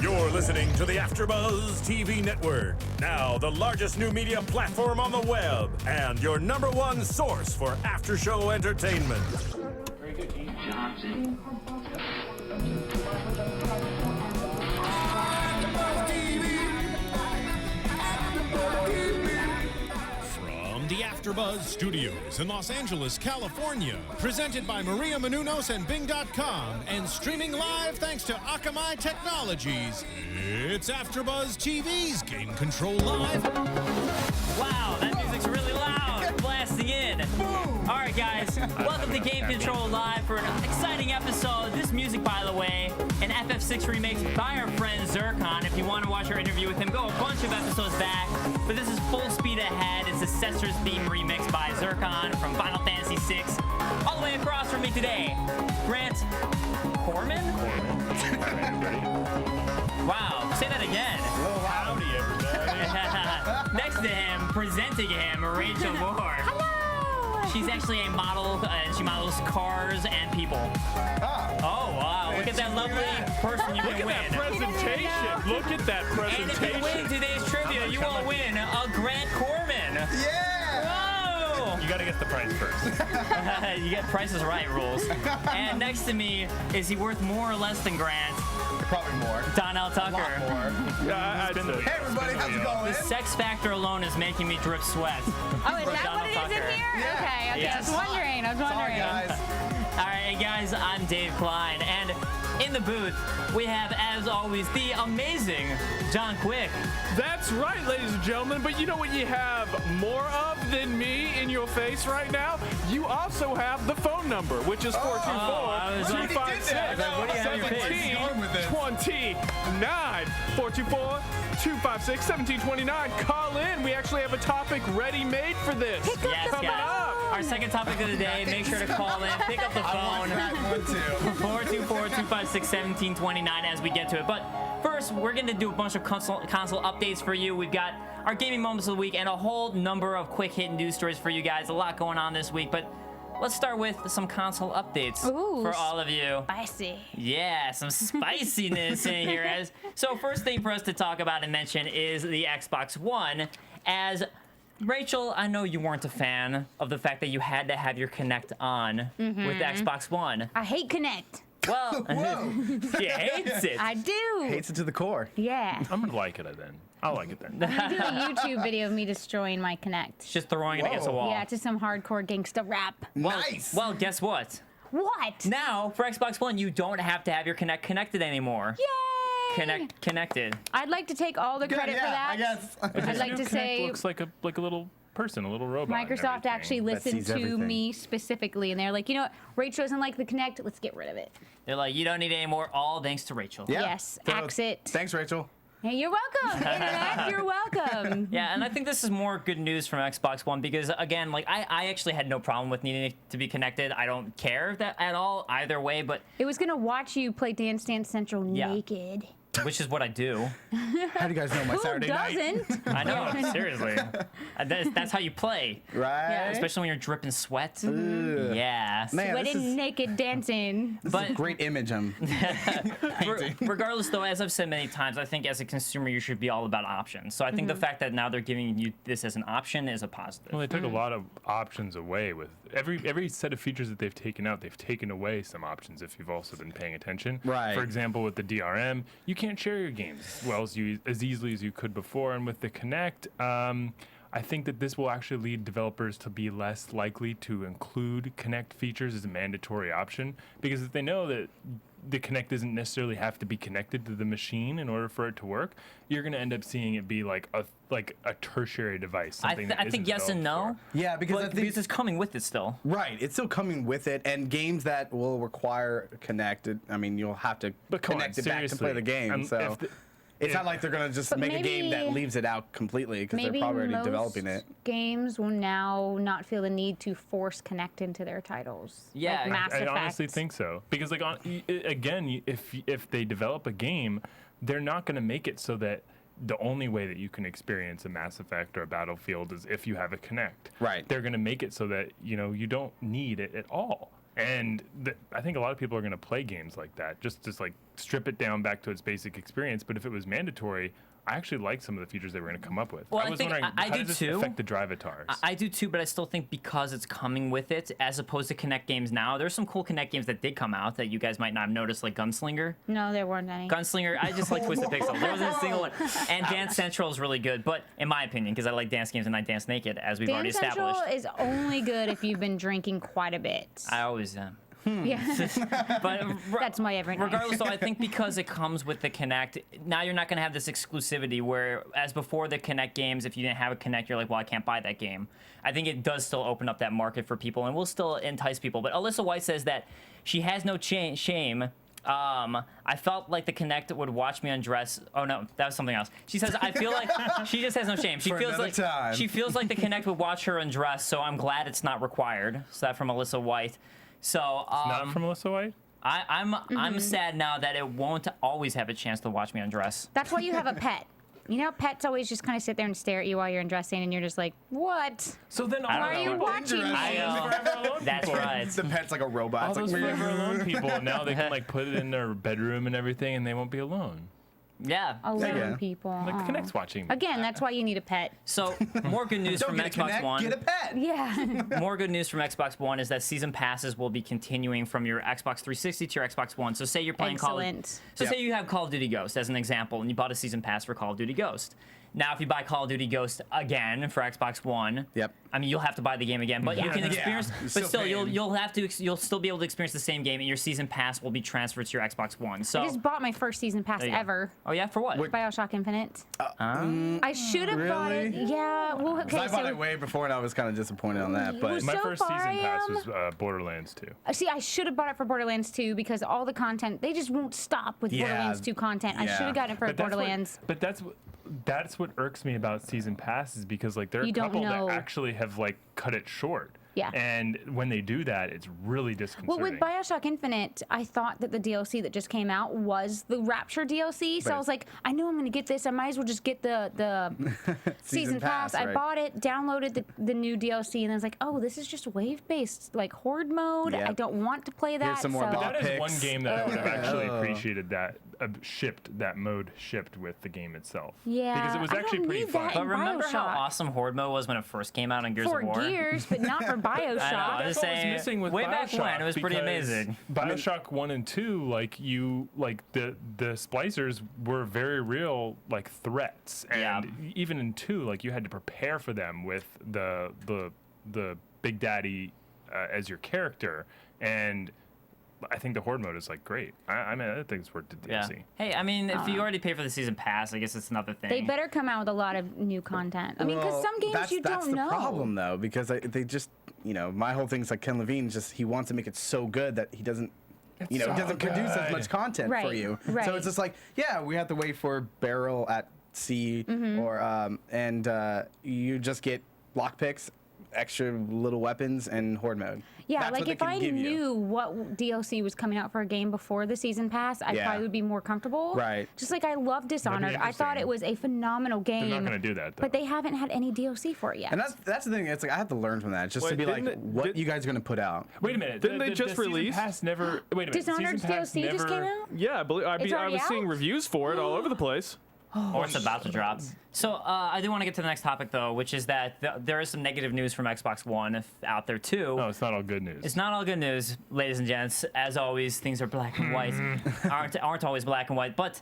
You're listening to the AFTERBUZZ TV network, now the largest new media platform on the web, and your #1 source for after-show entertainment. Very good, Keith Johnson. From the AFTERBUZZ Studios in Los Angeles, California, presented by Maria Menounos and Bing.com, and streaming live thanks to Akamai Technologies, it's AFTERBUZZ TV's Game Control Live. Wow, that music's really loud, blasting in. All right, guys, welcome to Game Control Live for an exciting episode. This music, by the way, an FF6 remix by our friend Zircon. If you want to watch our interview with him, go a bunch of episodes back. But this is full speed ahead. It's the Setzer's theme remix by Zircon from Final Fantasy VI. All the way across from me today, Grant Kohrmann? Wow, say that again. Howdy, everybody. Next to him, presenting him, Raychul Moore. Hello. She's actually a model, and she models cars and people. Oh, wow. Look at that lovely person you can win. Look at that presentation. Look at that And if you win presentation. today's trivia, you will win a Grant Kohrmann. Yeah! Whoa! You gotta get the price first. You get Price is Right rules. And next to me, is he worth more or less than Grant? Probably more. Donell Tucker. A lot more. Yeah, I'd say. Hey everybody, how's it going? The sex factor alone is making me drip sweat. Oh, is that what it is in here? Yeah. Okay, Yes. I was wondering. Sorry, guys. All right, guys, I'm Dave Klein, and in the booth, we have, as always, the amazing John Quick. That's right, ladies and gentlemen. But you know what you have more of than me in your face right now? You also have the phone number, which is 424-256-1729. 424-256-1729. Call in. We actually have a topic ready-made for this. Yes, Coming guys. up. Our second topic of the day, make sure to call in, pick up the phone. 424-256-1729 as we get to it. But first, we're going to do a bunch of console updates for you. We've got our gaming moments of the week and a whole number of quick hit news stories for you guys. A lot going on this week, but let's start with some console updates for all of you. Spicy. Yeah, some spiciness in here. So first thing for us to talk about and mention is the Xbox One. As Rachel, I know you weren't a fan of the fact that you had to have your Kinect on with the Xbox One. I hate Connect. Well, she hates it. I do. Hates it to the core. Yeah. I'm gonna like it then. I'll like it then. I did a YouTube video of me destroying my Connect. It's just throwing it against a wall. Yeah, to some hardcore gangsta rap. Nice. Well, guess what? What? Now, for Xbox One, you don't have to have your Kinect connected anymore. Yay! Connected. I'd like to take all the Good, credit for yeah, that. I guess. I'd like to Kinect say looks like a little person, a little robot. and Microsoft actually everything. listened sees to everything. me specifically, and they're like, you know what? Rachel doesn't like the Kinect. Let's get rid of it. They're like, you don't need any more. All thanks to Rachel. Yeah. Yes, So, axe it. Thanks, Rachel. Hey, you're welcome, Internet. You're welcome. Yeah, and I think this is more good news from Xbox One because, again, like I actually had no problem with needing it to be connected. I don't care that at all either way, but It was gonna watch you play Dance Dance Central Yeah. naked. which is what I do. How do you guys know my Who Saturday night? doesn't? I know, seriously. That's how you play, Right? especially when you're dripping sweat. Ugh. Yeah. Man, this Sweating is, naked dancing. this is But- a great image. Regardless, though, as I've said many times, I think as a consumer you should be all about options. So I think the fact that now they're giving you this as an option is a positive. Well, they took a lot of options away with every set of features that they've taken out. They've taken away some options if you've also been paying attention. Right. For example, with the DRM, you can't share your games as easily as you could before, and with the Kinect, I think that this will actually lead developers to be less likely to include Kinect features as a mandatory option, because if they know that the Kinect doesn't necessarily have to be connected to the machine in order for it to work, you're going to end up seeing it be like a tertiary device. I Something that think isn't yes and developed no. Yeah, because I But think because it's coming with it still. right, it's still coming with it, and games that will require connected. I mean, you'll have to But come on, connect it back to play the seriously. game. So If the- it's not like they're gonna just But make a game that maybe- leaves it out completely because they're Maybe probably already most developing it. games will now not feel the need to force Connect into their titles. Yeah, like Mass I Effect. honestly think so, because again, if they develop a game, they're not going to make it so that the only way that you can experience a Mass Effect or a Battlefield is if you have a Kinect. Right. They're going to make it so that you don't need it at all. And I think a lot of people are going to play games like that, just like strip it down back to its basic experience. But if it was mandatory, I actually like some of the features they were going to come up with. Well, I was wondering, how does this affect the drivatars? I do too, but I still think because it's coming with it, as opposed to Kinect games now, there's some cool Kinect games that did come out that you guys might not have noticed, like Gunslinger. No, there weren't any. Gunslinger, I just like Twisted Pixel. There wasn't a single one. And Dance Central is really good, but in my opinion, because I like dance games and I dance naked, as we've already Dance Central established. is only good if you've been drinking quite a bit. I always am. Yeah, But that's my every night. regardless, though, I think because it comes with the Kinect, now you're not going to have this exclusivity where, as before the Kinect games, if you didn't have a Kinect, you're like, well, I can't buy that game. I think it does still open up that market for people and will still entice people. But Alyssa White says that she has no shame. I felt like the Kinect would watch me undress. Oh no, that was something else. She says I feel like she just has no shame. She feels like she feels like the Kinect would watch her undress. So I'm glad it's not required. So that from Alyssa White. So Not from Alyssa White? I'm sad now that it won't always have a chance to watch me undress. That's why you have a pet. You know, pets always just kind of sit there and stare at you while you're undressing, and you're just like, what? So then I Why are don't you know. watching me? I know. That's right. The pet's like a robot. All It's those like, forever alone people, now they can like put it in their bedroom and everything, and they won't be alone. Yeah. Alone Yeah. people. Like the Aw. Kinect's watching me. Again, that's why you need a pet. So more good news Don't from get a Xbox Kinect, One. get a pet. Yeah. More good news from Xbox One is that season passes will be continuing from your Xbox 360 to your Xbox One. So say you're playing Excellent. say you have Call of Duty Ghost as an example, and you bought a season pass for Call of Duty Ghost. Now, if you buy Call of Duty Ghost again for Xbox One, Yep. I mean, you'll have to buy the game again, but you can experience. You're But still still, paying. you'll still be able to experience the same game, and your season pass will be transferred to your Xbox One. So I just bought my first season pass There you go. ever. Oh yeah, for what? BioShock Infinite. I should have bought it. Really? Yeah. Well, okay. I bought So, it way before, and I was kind of disappointed on that. But My So first far season I pass am- was Borderlands 2. see, I should have bought it for Borderlands 2 because all the content, they just won't stop with Yeah. Borderlands 2 content. I Yeah. should have gotten it for Borderlands. But that's what irks me about season passes, because like there are You a don't couple know. that actually have like cut it short. Yeah. And when they do that, it's really disconcerting. Well, with BioShock Infinite, I thought that the DLC that just came out was the Rapture DLC. So I Right. was like, I know I'm going to get this. I might as well just get the season pass. I right. bought it, downloaded the new DLC, and I was like, oh, this is just wave-based, like Horde mode. Yep. I don't want to play that. some more so. bot That is picks. one game that I would have actually appreciated that that mode shipped with the game itself. Yeah, Because it was I actually don't pretty need fun. that But in remember how BioShock. awesome Horde mode was when it first came out on Gears For of War? Gears, but not for BioShock. I know, I'm That's just what was saying, missing with way back BioShock, when, it was pretty because amazing. BioShock 1 and 2, like the splicers were very real, like threats, and Yeah. even in 2, like you had to prepare for them with the Big Daddy as your character, and I think the Horde mode is like great. I mean, I think it's worth the Yeah. DLC. Hey, I mean, if you already pay for the season pass, I guess it's another thing. They better come out with a lot of new content. I mean, because Well, some games that's, you that's don't the know. problem, though, because they just, my whole thing's like Ken Levine, just he wants to make it so good that he doesn't. He so doesn't produce as good. much content for Right, you. right. So it's just like, yeah, we have to wait for Barrel at Sea, Mm-hmm. or you just get lockpicks, extra little weapons, and Horde mode. Yeah, That's like what they if can I give you. knew what DLC was coming out for a game before the season pass, I Yeah. probably would be more comfortable. Right. Just like I love Dishonored. I thought interesting. it was a phenomenal game. They're not going to do that, though. But they haven't had any DLC for it yet. And that's the thing. It's like I have to learn from that, just to Wait, be like, didn't it- what did- you guys are gonna put out. Wait a minute. Didn't they the just season release- pass never. Wait a minute. Dishonored's season pass DLC just never, came out? Yeah, I It's already was seeing out? reviews for it all over the place. Or it's about to drop. So I do want to get to the next topic, though, which is that there is some negative news from Xbox One out there, too. No, it's not all good news. It's not all good news, ladies and gents. As always, things are black and white. aren't always black and white. But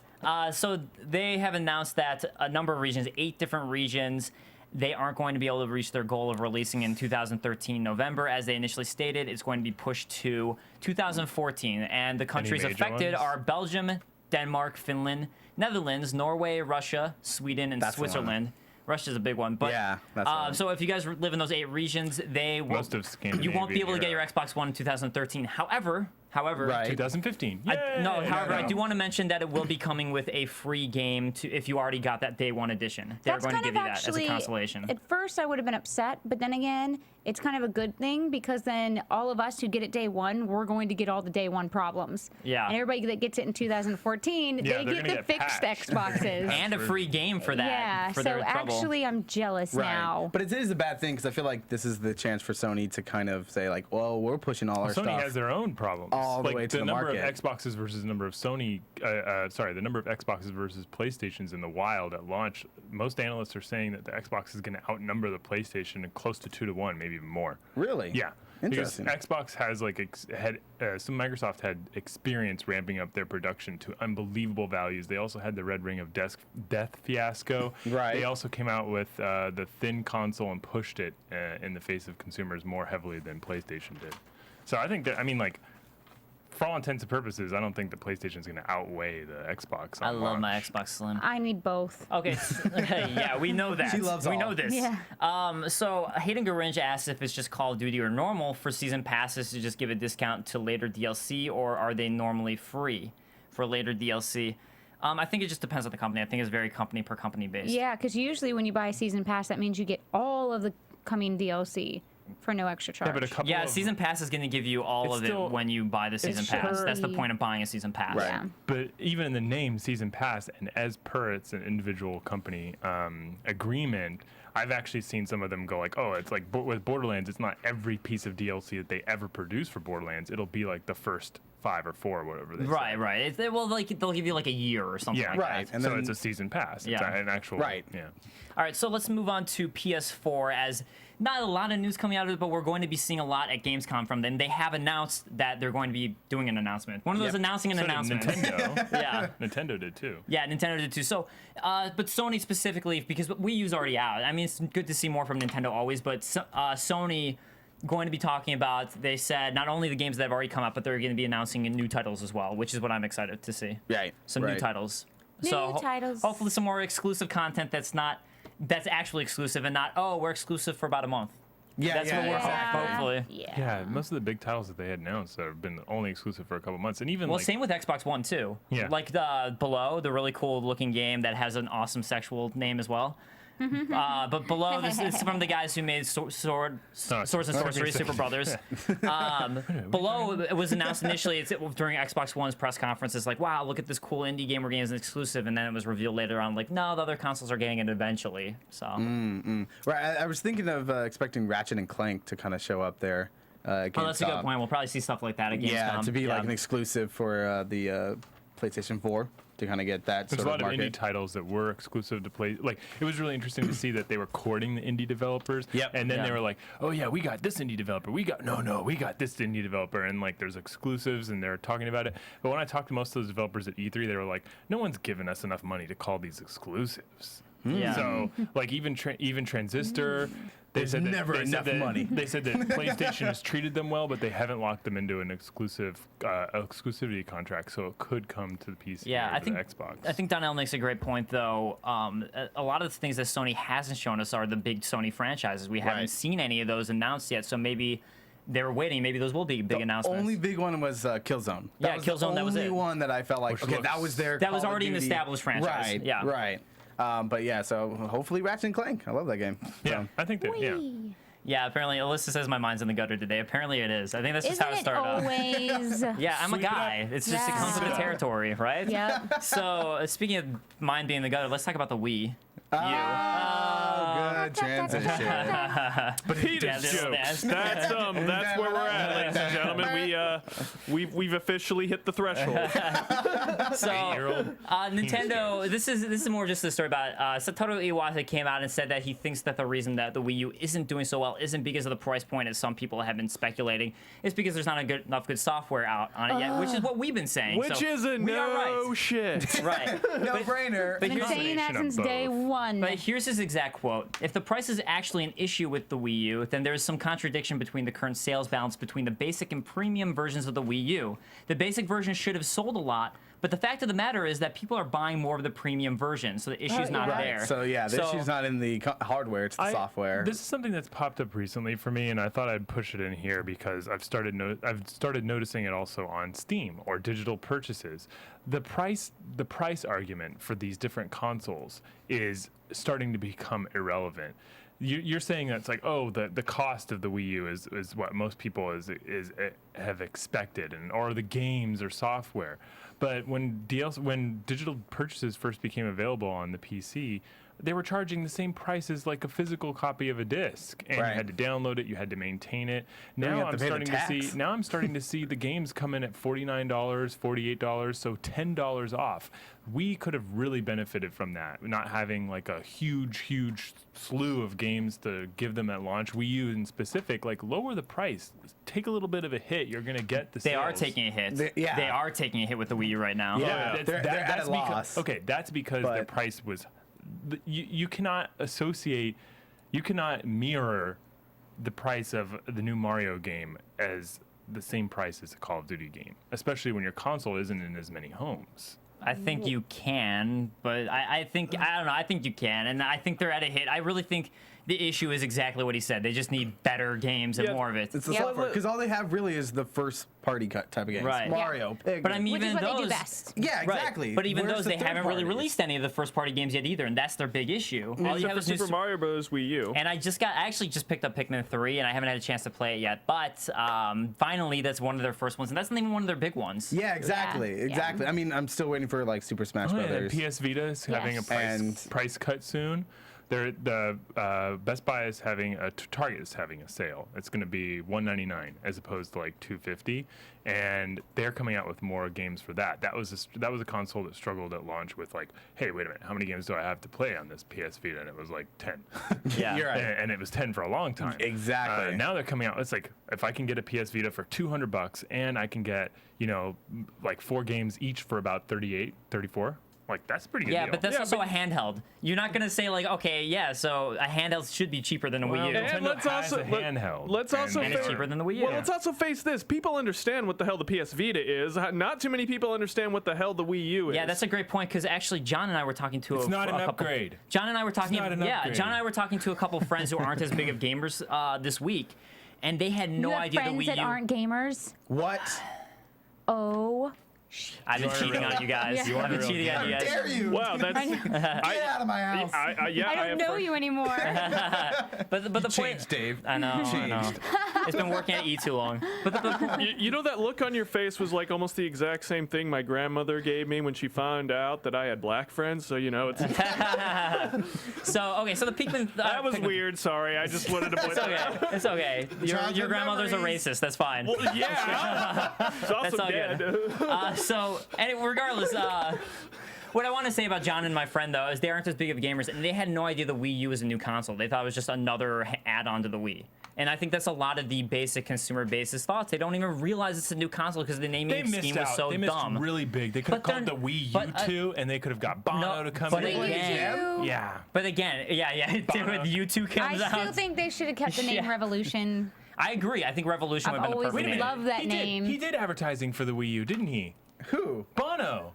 so they have announced that a number of regions, 8 different regions, they aren't going to be able to reach their goal of releasing in 2013 November, as they initially stated. It's going to be pushed to 2014. And the countries major affected ones? are Belgium, Denmark, Finland, Netherlands, Norway, Russia, Sweden, and That's the one. Switzerland. Russia's a big one, but Yeah, that's the one. so if you guys live in those 8 regions, they will, Most of you Scandinavia, won't be able to get your Europe. Xbox One in 2013. However, Right. 2015. no, Yay! however, I do want to mention that it will be coming with a free game if you already got that day one edition. They're That's going to kind give of you that as actually, a consolation. At first, I would have been upset, but then again, it's kind of a good thing because then all of us who get it day one, we're going to get all the day one problems. Yeah. And everybody that gets it in 2014, Yeah, they they're get gonna the get fixed patched. Xboxes. And a free game for that. Yeah, for so their trouble. actually, I'm jealous now. But it is a bad thing because I feel like this is the chance for Sony to kind of say like, well, we're pushing all our Sony stuff has their own problems. all the like way to the number market. of Xboxes versus the number of Sony. The number of Xboxes versus PlayStations in the wild at launch. Most analysts are saying that the Xbox is going to outnumber the PlayStation close to 2-to-1, maybe even more. Really? Yeah. Interesting. Because Xbox has Microsoft had experience ramping up their production to unbelievable values. They also had the Red Ring of Death fiasco. Right. They also came out with the thin console and pushed it in the face of consumers more heavily than PlayStation did. So I think that, for all intents and purposes, I don't think the PlayStation is going to outweigh the Xbox. I on love my launch. Xbox Slim. I need both. Okay, yeah, we know that. She loves we all. know this. Yeah. So Hayden Garinge asked if it's just Call of Duty or normal for season passes to just give a discount to later DLC, or are they normally free for later DLC? I think it just depends on the company. I think it's very company per company based. Yeah, because usually when you buy a season pass, that means you get all of the coming DLC for no extra charge. Yeah, but a couple Yeah, of, season pass is going to give you all It's of still- it when you buy the season pass. That's the free. point of buying a season pass. Right. Yeah. But even in the name season pass, and as per it's an individual company agreement, I've actually seen some of them go like, oh, it's like with Borderlands, it's not every piece of DLC that they ever produce for Borderlands. It'll be like the first 5 or 4 or whatever they Right, say. right. They'll give you like a year or something Yeah, like right. that. And so then- it's a season pass. It's Yeah. an actual. Right. Yeah. All right, so let's move on to PS4, as not a lot of news coming out of it, but we're going to be seeing a lot at Gamescom from them. They have announced that they're going to be doing an announcement. One of those Yep. announcing an So did announcement. Nintendo. Yeah. Nintendo did too. Yeah, Nintendo did too. So, but Sony specifically, because Wii U's already out. I mean, it's good to see more from Nintendo always, but Sony going to be talking about, they said, not only the games that have already come out, but they're going to be announcing new titles as well, which is what I'm excited to see. Right. Some new right. titles. New titles. Hopefully some more exclusive content that's actually exclusive and not, oh, we're exclusive for about a month. Yeah, That's yeah, what we're yeah. hoping, hopefully. Yeah. Yeah, most of the big titles that they had announced have been only exclusive for a couple months, and even Well, like, same with Xbox One too. Yeah. Like the Below, the really cool looking game that has an awesome sexual name as well. But Below, this is from the guys who made Swords and Sorcery Super Brothers. Below, it was announced initially during Xbox One's press conference. It's like, wow, look at this cool indie game we're getting as an exclusive, and then it was revealed later on, like, no, the other consoles are getting it eventually. So Right. I was thinking of expecting Ratchet and Clank to kind of show up there. oh, that's a good point. We'll probably see stuff like that at Gamescom. Yeah, to be like an exclusive for the PlayStation 4 to kind of get that there's sort a of lot of indie market. titles that were exclusive to play. Like, it was really interesting to see that they were courting the indie developers. Yep. And then Yeah. they were like, oh yeah, we got this indie developer. We got this indie developer. And like, there's exclusives, and they're talking about it. But when I talked to most of those developers at E3, they were like, no one's given us enough money to call these exclusives. Yeah. So like even Transistor, they There's said that, never they said enough that- money. They said that PlayStation has treated them well, but they haven't locked them into an exclusivity contract, so it could come to the PC Yeah, or I to think the Xbox. I think Donell makes a great point, though. A lot of the things that Sony hasn't shown us are the big Sony franchises. We haven't Right. seen any of those announced yet, so maybe they were waiting. Maybe those will be big announcements. Only big one was Killzone. Yeah, was Killzone, The that was only it. one that I felt like, Which okay, looks- that was their. That was Call of already an Duty. established franchise. Right. Yeah. Right. But yeah, so hopefully Ratchet and Clank. I love that game. Yeah, So, I think that. Yeah. Whee! Yeah, apparently Alyssa says my mind's in the gutter today. Apparently it is. I think that's just how it Isn't it started off. always? Yeah, I'm a guy. It's just it comes with the Yeah. territory, right? Yep. So speaking of mind being in the gutter, let's talk about the Wii. Oh, good transition. Penis Yeah, this- jokes. That's where we're at, ladies and gentlemen. We've officially hit the threshold. So Nintendo, this is more just a story about Satoru Iwata came out and said that he thinks that the reason that the Wii U isn't doing so well isn't because of the price point, as some people have been speculating. It's because there's not enough good software out on it yet, which is what we've been saying. Which So isn't we are no right. shit. Right. No brainer. But Been here's, saying that combination of since day both. one. but here's his exact quote. If the price is actually an issue with the Wii U, then there is some contradiction between the current sales balance between the basic and premium versions of the Wii U. The basic version should have sold a lot, but the fact of the matter is that people are buying more of the premium version, so the issue's not Right. there. So yeah, the issue's not in the hardware; it's the software. This is something that's popped up recently for me, and I thought I'd push it in here because I've started noticing it also on Steam or digital purchases. The price argument for these different consoles is starting to become irrelevant. You're saying that's like, oh, the cost of the Wii U is what most people have expected, or the games or software. But when digital purchases first became available on the PC, they were charging the same price as like a physical copy of a disc, and you had to download it, you had to maintain it. Now I'm starting to see the games come in at $49, $48, so $10 off. We could have really benefited from that, not having like a huge slew of games to give them at launch. Wii U in specific, like lower the price, take a little bit of a hit. You're gonna get the. They are taking a hit. They are taking a hit with the Wii U right now. Yeah, they're at a loss. Okay, that's because their price was. You cannot mirror the price of the new Mario game as the same price as a Call of Duty game, especially when your console isn't in as many homes. I think you can, but I don't know. I think you can, and I think they're at a hit. I really think the issue is exactly what he said. They just need better games and more of it. It's the software, because all they have really is the first party cut type of games. Right. Mario, Pig. But I mean, Which is even what those, they do best. Yeah, exactly. Right. But even Where's those, the they third haven't really parties? released any of the first party games yet either, and that's their big issue. All you have is Super Mario Bros. Wii U. And I actually just picked up Pikmin 3, and I haven't had a chance to play it yet. But finally, that's one of their first ones, and that's not even one of their big ones. Yeah, exactly. I mean, I'm still waiting for like Super Smash Brothers. PS Vita is having a price cut soon. The Best Buy is having Target is having a sale. It's going to be $199 as opposed to like $250, and they're coming out with more games for that. That was a console that struggled at launch with like, hey, wait a minute, how many games do I have to play on this PS Vita? And it was like 10. Yeah, You're right. And it was 10 for a long time. Exactly. Now they're coming out. It's like if I can get a PS Vita for $200 and I can get like 4 games each for about 38, 34. Like, that's a pretty good deal. But that's also a handheld. You're not going to say, like, okay, yeah, so a handheld should be cheaper than a Wii U. And let's also And it's cheaper than the Wii U. Well, let's also face this. People understand what the hell the PS Vita is. Not too many people understand what the hell the Wii U is. Yeah, that's a great point, because actually John and I were talking to It's not an upgrade. John and I were talking. It's not an upgrade. John and I were talking to a couple friends who aren't as big of gamers this week, and they had no idea the Wii U. friends that aren't gamers? What? Oh. I've been cheating on you guys. I've been cheating on you guys. How dare you? Wow, that's Get out of my house. I don't know you anymore. But the point, Changed, Dave. I know. It's been working at E too long. But you know that look on your face was like almost the exact same thing my grandmother gave me when she found out that I had black friends. So it's. So the Pikmin. That was weird. Sorry, I just wanted to point that out. It's okay. Your grandmother's a memories. racist. That's fine. Well, yeah. It's also That's all dead. good. Regardless, what I want to say about John and my friend, though, is they aren't as big of gamers, and they had no idea the Wii U was a new console. They thought it was just another add-on to the Wii. And I think that's a lot of the basic consumer basis thoughts. They don't even realize it's a new console because the naming scheme was so They missed dumb. really big. They could have called the Wii U 2, and they could have got Bono to come in. Yeah. But again, when U2 comes out. I still think they should have kept the name Revolution. I agree. I think Revolution would have been the perfect name. Love that name. He did advertising for the Wii U, didn't he? Who? Bono.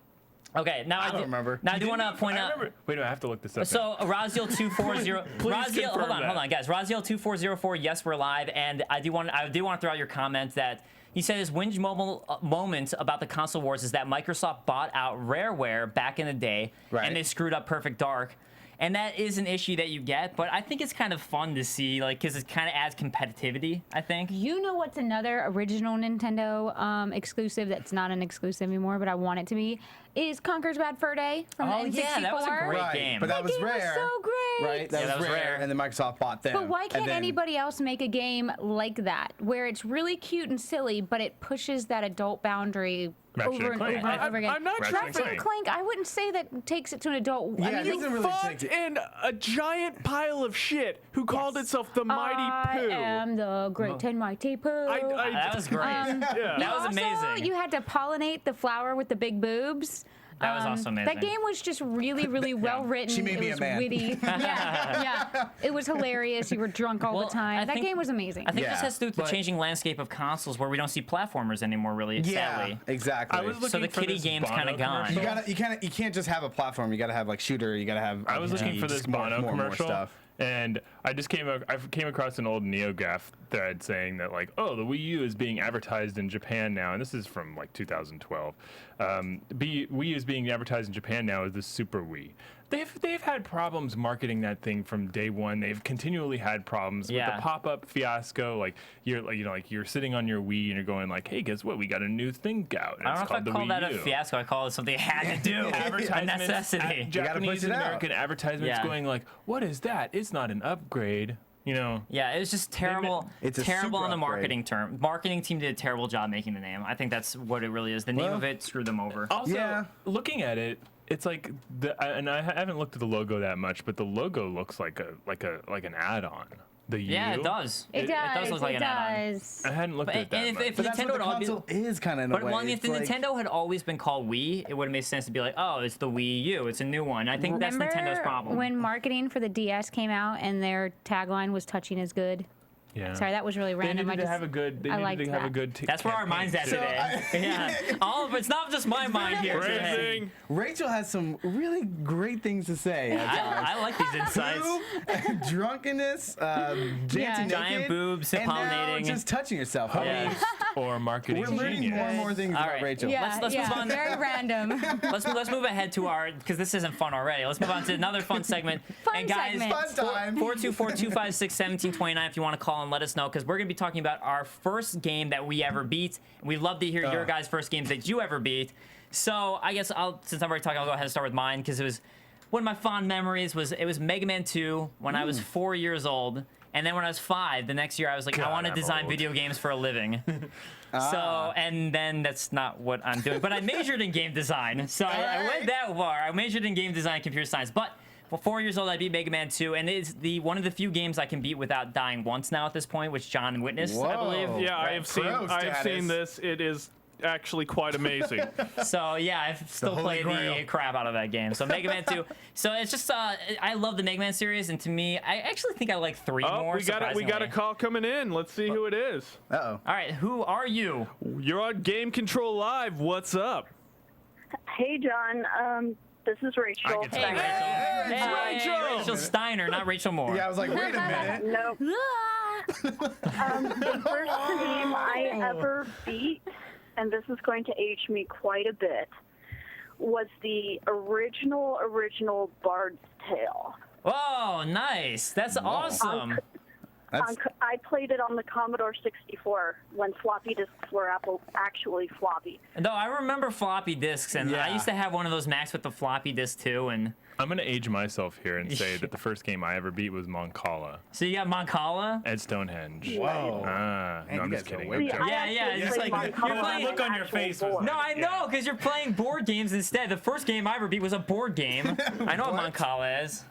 Okay, now I don't remember. Now I do want to point out. Wait, I have to look this up. So Raziel240, Please hold confirm on, guys. Raziel2404, yes, we're live, and I do want to throw out your comment that he said his whinge moment about the console wars is that Microsoft bought out Rareware back in the day, and they screwed up Perfect Dark. And that is an issue that you get, but I think it's kind of fun to see, like, because it kind of adds competitivity, I think. You know what's another original Nintendo exclusive that's not an exclusive anymore, but I want it to be, is Conker's Bad Fur Day from the N64. Yeah, that was a great game. But that was game rare. was so great. Right? That was rare, and then Microsoft bought them. But why can't anybody else make a game like that, where it's really cute and silly, but it pushes that adult boundary over and over and over again? I'm not Ratchet and Clank, I wouldn't say that takes it to an adult. Yeah, I mean, it doesn't really Fucked in a giant pile of shit who called itself the Mighty Pooh. I am the great and mighty Pooh. That was great. That was amazing. You had to pollinate the flower with the big boobs. That was also amazing. That game was just really, really well written. She made me it was a man. witty. Yeah. It was hilarious. You were drunk all the time. That game was amazing. I think this has to do with the changing landscape of consoles, where we don't see platformers anymore, really. Sadly. Exactly. So the kiddie game's kind of gone. You can't just have a platform. You gotta have like shooter. You gotta have. I was looking for this Bono commercial, And I came across an old NeoGaf thread saying that like, oh, the Wii U is being advertised in Japan now, and this is from like 2012. Wii U is being advertised in Japan now as the Super Wii. They've had problems marketing that thing from day one. They've continually had problems with the pop-up fiasco. Like you're sitting on your Wii and you're going like, hey, guess what? We got a new thing out. And I don't know if I call that a fiasco. I call it something they had to do. A necessity. Japanese and American advertisements going like, what is that? It's not an upgrade. You know. Yeah, it was just terrible. It's terrible on the marketing term. Marketing team did a terrible job making the name. I think that's what it really is. The name of it screwed them over. Also, looking at it, it's like and I haven't looked at the logo that much, but the logo looks like an add-on. The U. Yeah, it does. It does look like an add-on. I hadn't looked at that. If But that's what Nintendo the console is kind of in a way. But if the It's like- Nintendo had always been called Wii, it would have made sense to be like, oh, it's the Wii U. It's a new one. I think that's Nintendo's Remember problem. when marketing for the DS came out and their tagline was "touching is good"? Yeah. Sorry, that was really They random. needed to have a good. They I needed liked to have a that. good. That's where our mind's at today. Yeah, all of it's not just my mind here today. Phrasing. Rachel has some really great things to say. I like these insights. Drunkenness, dancing Giant naked, boobs, and now pollinating. just touching yourself. Yeah. Or marketing We're learning genius. more and more things All about right. Rachel. Yeah, Let's move on. Very random. Let's move ahead to our, because this isn't fun already. Let's move on to another fun segment. Fun and guys, segment. Fun time. 424-256-1729 if you want to call and let us know, because we're going to be talking about our first game that we ever beat. We'd love to hear your guys' first games that you ever beat. So I guess since I'm already talking, I'll go ahead and start with mine, because it was one of my fond memories was Mega Man 2 when I was 4 years old. And then when I was 5, the next year I was like, I want to I'm design old. video games for a living. So, and then that's not what I'm doing. But I majored in game design. So I went that far. I majored in game design and computer science. But for 4 years old, I beat Mega Man 2. And it's one of the few games I can beat without dying once now at this point, which John witnessed, I believe. Yeah, I have seen this. It is actually quite amazing. So yeah, I've still Holy played Grail. the crap out of that game. So Mega Man 2. So it's just I love the Mega Man series, and to me, I actually think I like 3 more. We got a call coming in. Let's see who it is. Uh-oh. All right, who are you? You're on Game Control Live. What's up? Hey, John. This is Rachel. Hey, Rachel. Hey, Rachel. Rachel Steiner, not Rachel Moore. Yeah, I was like, wait a minute. Nope. The first game I ever beat, and this is going to age me quite a bit, was the original Bard's Tale. Oh, nice. That's awesome. I played it on the Commodore 64 when floppy disks were actually floppy. No, I remember floppy disks, and I Yeah. used to have one of those Macs with the floppy disk too. And I'm gonna age myself here and say that the first game I ever beat was Moncala so you got Moncala. at Stonehenge. Whoa. No, you I'm guys just go kidding. way I'm back. joking. Yeah, it's like you're playing. Look on your face was No, I know, because you're playing board games instead. The first game I ever beat was a board game. I know what Moncala is.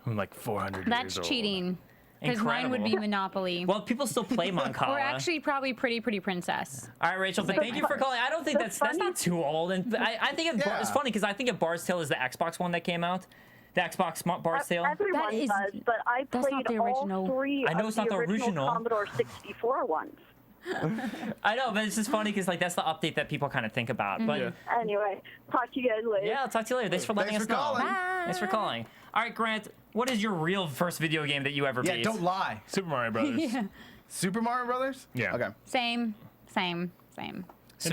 I'm like 400 That's years old. cheating. Because mine would be Incredible. Monopoly. Well, people still play Moncala. Or actually, probably Pretty Princess. All right, Rachel, but thank you for calling. I don't think that's not too old, and I think it's funny because I think Bard's Tale is the Xbox one that came out. The Xbox Bard's Tale. Everyone That is- does, but I that's played not the all original. 3 I know of it's not the original. Commodore 64 ones. I know, but it's just funny because like that's the update that people kind of think about. But Yeah. Anyway, talk to you guys later. yeah, I'll talk to you later. Thanks for letting Thanks us for know. calling. Thanks for calling. All right, Grant, what is your real first video game that you ever Yeah, beat? don't lie. Super Mario Brothers. Super Mario Brothers? Yeah. Okay. Same.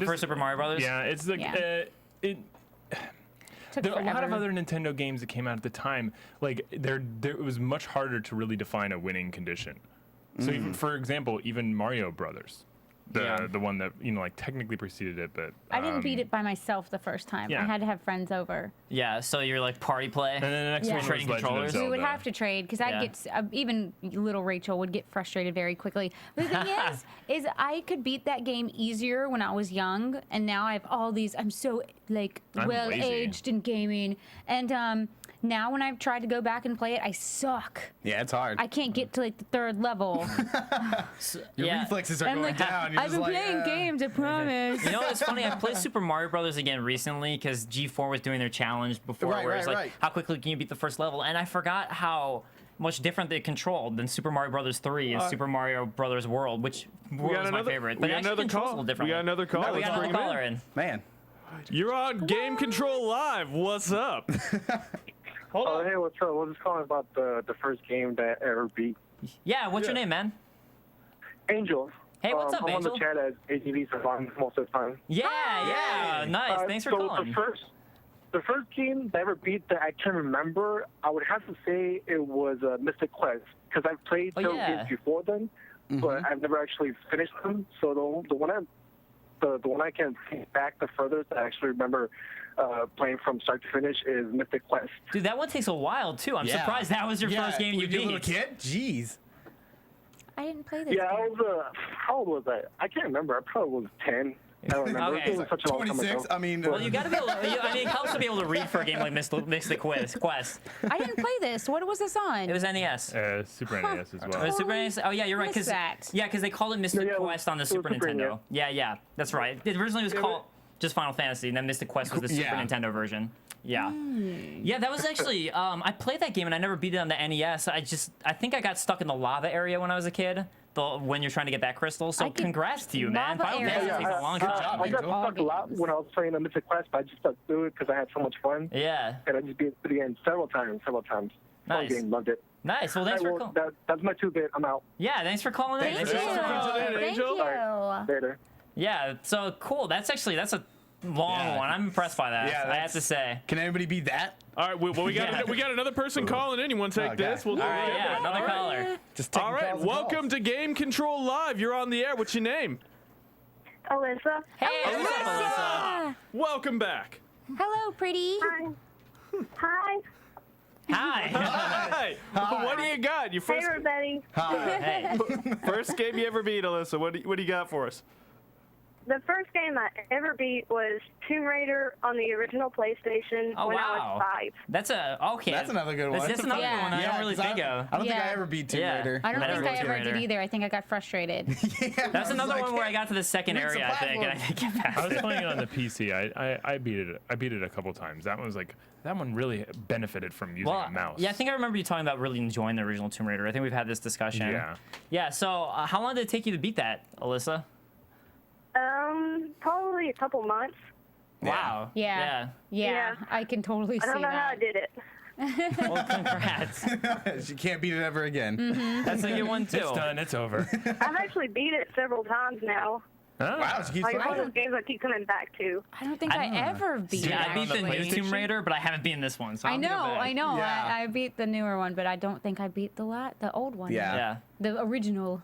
First Super Mario Brothers. Yeah, it's like Yeah. Took there are a lot of forever. other Nintendo games that came out at the time. Like it was much harder to really define a winning condition. So even, for example, even Mario Brothers, the one that like technically preceded it, but I didn't beat it by myself the first time. yeah. I had to have friends over. Yeah, so you're like party play. And then the next Yeah. one was Trading Legend controllers. of We would Zelda. have to trade because I'd Yeah. get even little Rachel would get frustrated very quickly. But the thing is I could beat that game easier when I was young, and now I have all these. I'm so like I'm well lazy. aged in gaming, and now when I've tried to go back and play it, I suck. Yeah, it's hard. I can't get to like the 3rd level. Your Yeah. reflexes are I'm going like, down. You're I've just been like, playing games, I promise. You know what's funny? I played Super Mario Brothers again recently because G4 was doing their challenge before, Right, where it's right, like, right. how quickly can you beat the first level? And I forgot how much different they controlled than Super Mario Brothers 3 and Super Mario Brothers World, which World is my favorite. We But got it actually another controls a call. little We differently. got another call. We Let's got bring another him caller in. Man. You're on Game Control Live. What's up? Hold Oh, on. hey, what's up? I was just calling about the first game that I ever beat. Yeah, what's your name, man? Angel. Hey, what's up, I'm Angel? on the chat as ATV Surviving most of the time. Yeah, nice. Thanks for calling. The first game that I ever beat that I can remember, I would have to say it was Mystic Quest, because I've played several games before then, but I've never actually finished them. So the one I can think back the furthest I actually remember playing from start to finish is Mystic Quest. Dude, that one takes a while too. I'm surprised that was your first game you beat. a little kid? Jeez. I didn't play this. Yeah, I was. How old was I? I can't remember. I probably was 10. I don't remember. Okay. It was such a long time 26. ago. I mean, Well, you gotta be able to, I mean, it helps to be able to read for a game like Mystic Quest. I didn't play this. What was this on? It was NES. Super NES as well. Super NES? Oh, yeah, you're right. Missed that. Because they called it Mystic Quest on the Super Nintendo. Yeah, that's right. It originally was called just Final Fantasy, and then Mystic Quest was the Super Nintendo version. Yeah. Yeah, that was actually, I played that game and I never beat it on the NES. I think I got stuck in the lava area when I was a kid, when you're trying to get that crystal. So congrats to you, man. Final Fantasy takes a long time. I got stuck a lot when I was playing the Mystic Quest, but I just stuck through it because I had so much fun. Yeah. And I just beat it again several times. Fun Nice. game, loved it. Nice. Well, thanks for calling. That's my 2-bit. I'm out. Yeah, thanks for calling in. Thank you. Thank All you. right, later. Yeah, so cool. That's a long one. I'm impressed by that. Yeah, I have to say. Can anybody beat that? All right, well, we got another person calling in. You want to take this? We'll do All right, it. yeah, another caller. Just taking All right, calls and welcome calls. to Game Control Live. You're on the air. What's your name? Alyssa. Hey, what's up, Alyssa? Welcome back. Hello, pretty. Hi. Hi. Hi. Hi. What do you got? Your Hey, first everybody. Hey. first game you ever beat, Alyssa. What do you got for us? The first game I ever beat was Tomb Raider on the original PlayStation Oh, when I wow. was 5. That's another good one. That's another Yeah. one I don't really 'cause think of. I don't think I Yeah. ever beat Tomb Yeah. Raider. I don't I never think I beat Tomb ever did Raider. either. I think I got frustrated. That's another one where I got to the second Reach the area, I think, and I platform. didn't get past I was it. playing it on the PC. I beat it. I beat it a couple times. That one really benefited from using a mouse. Yeah, I think I remember you talking about really enjoying the original Tomb Raider. I think we've had this discussion. Yeah. Yeah, so how long did it take you to beat that, Alyssa? Probably a couple months. Wow. Yeah. Yeah, I can totally I see don't know how I that. did it. Well, congrats. She can't beat it ever again. That's a good one, too. It's done. It's over. I've actually beat it several times now. Wow, she keeps Like, playing. one of those games I keep coming back to. I don't think I ever beat it. Yeah, I beat the new actually. Tomb Raider, but I haven't beaten this one. So I I'll give it know. back. Yeah. I beat the newer one, but I don't think I beat the old one. Yeah. Yeah. The original.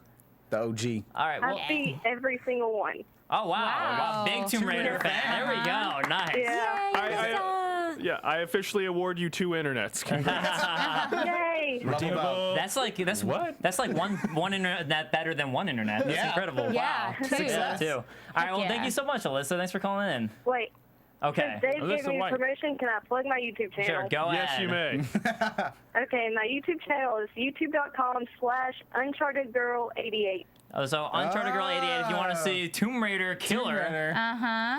The OG. All right. Well. I've beat every single one. Oh wow. Wow. Big Tomb Raider fan. There we go. Nice. Yeah. Yeah, I officially award you 2 internets. Congrats. Yay. Redeemable. That's What? That's like one internet better than one internet. That's Yeah. incredible. Yeah, Wow. two. Success too. All right. Well, thank yeah. you so much, Alyssa. Thanks for calling in. Wait. Okay. Since Dave gave Alyssa me White. permission, can I plug my YouTube channel? Sure. Go Yes, ahead. you may. Okay, my YouTube channel is youtube.com/UnchartedGirl88. Oh, so Uncharted Girl 88. If you want to see Tomb Raider Killer,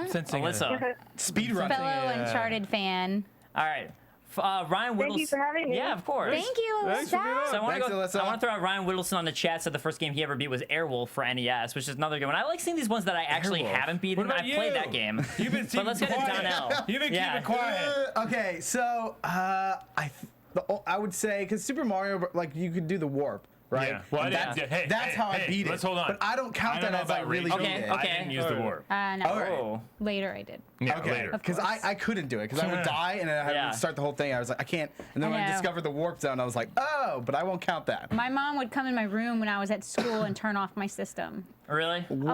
Sensing Alyssa. Speedrun. Fellow Uncharted fan. All right. Ryan Whittles. Thank you for having me. Yeah, of course. Thank you, Thanks for being Alyssa. on. So I want Thanks, Alyssa. to throw out Ryan Whittleson on the chat. Said the first game he ever beat was Airwolf for NES, which is another good one. I like seeing these ones that I actually Airwolf. haven't beaten. What about I've played you? that game. You've been But let's get to quiet. Donell. You've been Yeah. keeping quiet. Okay, so I would say because Super Mario, like you could do the warp, right? Yeah. Well, that's hey, how I hey, beat it. let's hold on. But I don't count that know as I about really Raychul. beat Okay, it. I didn't use the warp. No. All right. Oh. Later I did. Yeah, Okay, later. because I couldn't do it because I would die and then I Yeah. would start the whole thing. I was like, I can't. And then when I know. discovered the warp zone, I was like, oh, but I won't count that. My mom would come in my room when I was at school and turn off my system. Really? While you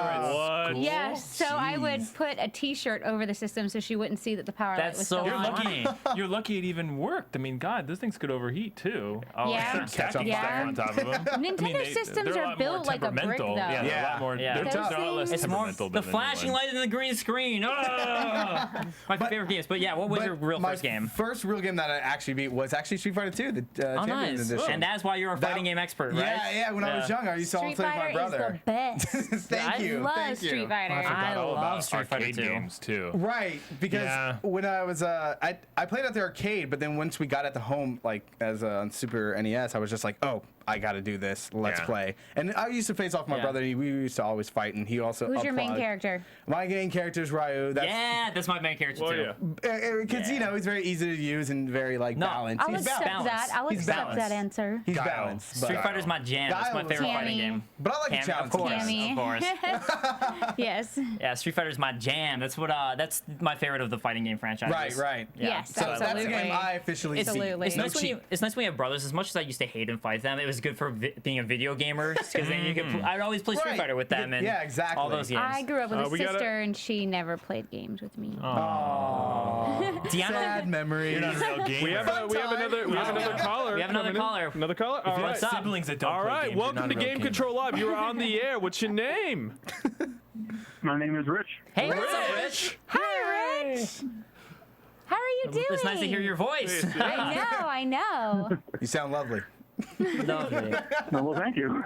were at What? school? Yes, so I would jeez. put a T-shirt over the system so she wouldn't see that the power light That's was so still You're on. lucky. You're lucky it even worked. I mean, God, those things could overheat too. Oh, Yeah. Start stacking Yeah. stuff on top of them. Nintendo systems they're a are lot built more like a brick, temperamental. though. Yeah, they're a Yeah. lot more. Yeah. They're, Those they're a lot less things- It's more temperamental the than new flashing ones. light and the green screen. Ah! My favorite games. But yeah, what was your real my first game? First real game that I actually beat was actually Street Fighter 2, the Oh, Champions nice. Edition. And that's why you're a fighting game expert, right? Yeah, when I was young, I used to always Street play with my Fighter is brother. the best. Thank I you. love Thank you. Street Fighter. I forgot all love about Street Fighter arcade 2. games too. Right, because Yeah. when I was I played at the arcade, but then once we got at the home, like as on Super NES, I was just like, oh, I got to do this. Let's Yeah. play. And I used to face off my Yeah. brother. And we used to always fight, and he also. Who's your main applauded. character? My main character is Ryu. That's, Yeah, that's my main character Oh, too. yeah. Because Because you know he's very easy to use and very like balanced. I'll He's accept balanced. that. I'll He's accept balanced. that answer. He's Guile. balanced. Street Fighter's my jam. That's my Guile favorite was fighting game. But I like a Tammy, challenge. of course, Tammy. of course. Yes. Yeah, Street Fighter's my jam. That's what. That's my favorite of the fighting game franchises. Right. Yeah. Yes, So that's absolutely. the game I officially It's, beat. Absolutely. it's nice when you have brothers. As much as I used to hate and fight them, it was good for being a video gamer because then you could. I'd always play Street Right. Fighter with them and Yeah, exactly. all those games. I grew up with a we gotta- sister, and she never played games with me. Deanna, Sad memories. You're not a real gamer. We have another caller. We have another coming in. caller. Another caller. All right. What's up? Siblings that don't All play right. games, you're Welcome not to a real Game gamer. Control Live. You are on the air. What's your name? My name is Rich. Hey, what's up, Rich? Hi, Rich. How are you doing? It's nice to hear your voice. I know. You sound lovely. Lovely. Well, thank you.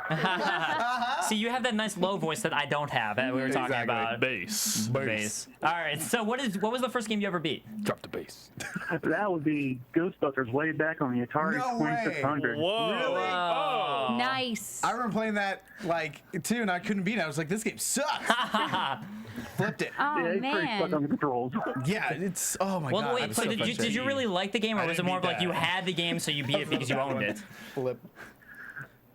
See, you have that nice low voice that I don't have that we were talking Exactly. about. Bass. Bass. All right. So what was the first game you ever beat? Drop the bass. That would be Ghostbusters way back on the Atari No way. 2600. Whoa. Really? Oh. Nice. I remember playing that like too, and I couldn't beat it. I was like, this game sucks. Flipped it. Oh Yeah, it's pretty stuck on man. the controls. Yeah, it's oh my Well, god. wait. I'm So so did you frustrated. really like the game, or I was it didn't more of beat like you that. had the game so you beat it because you owned it? Flip.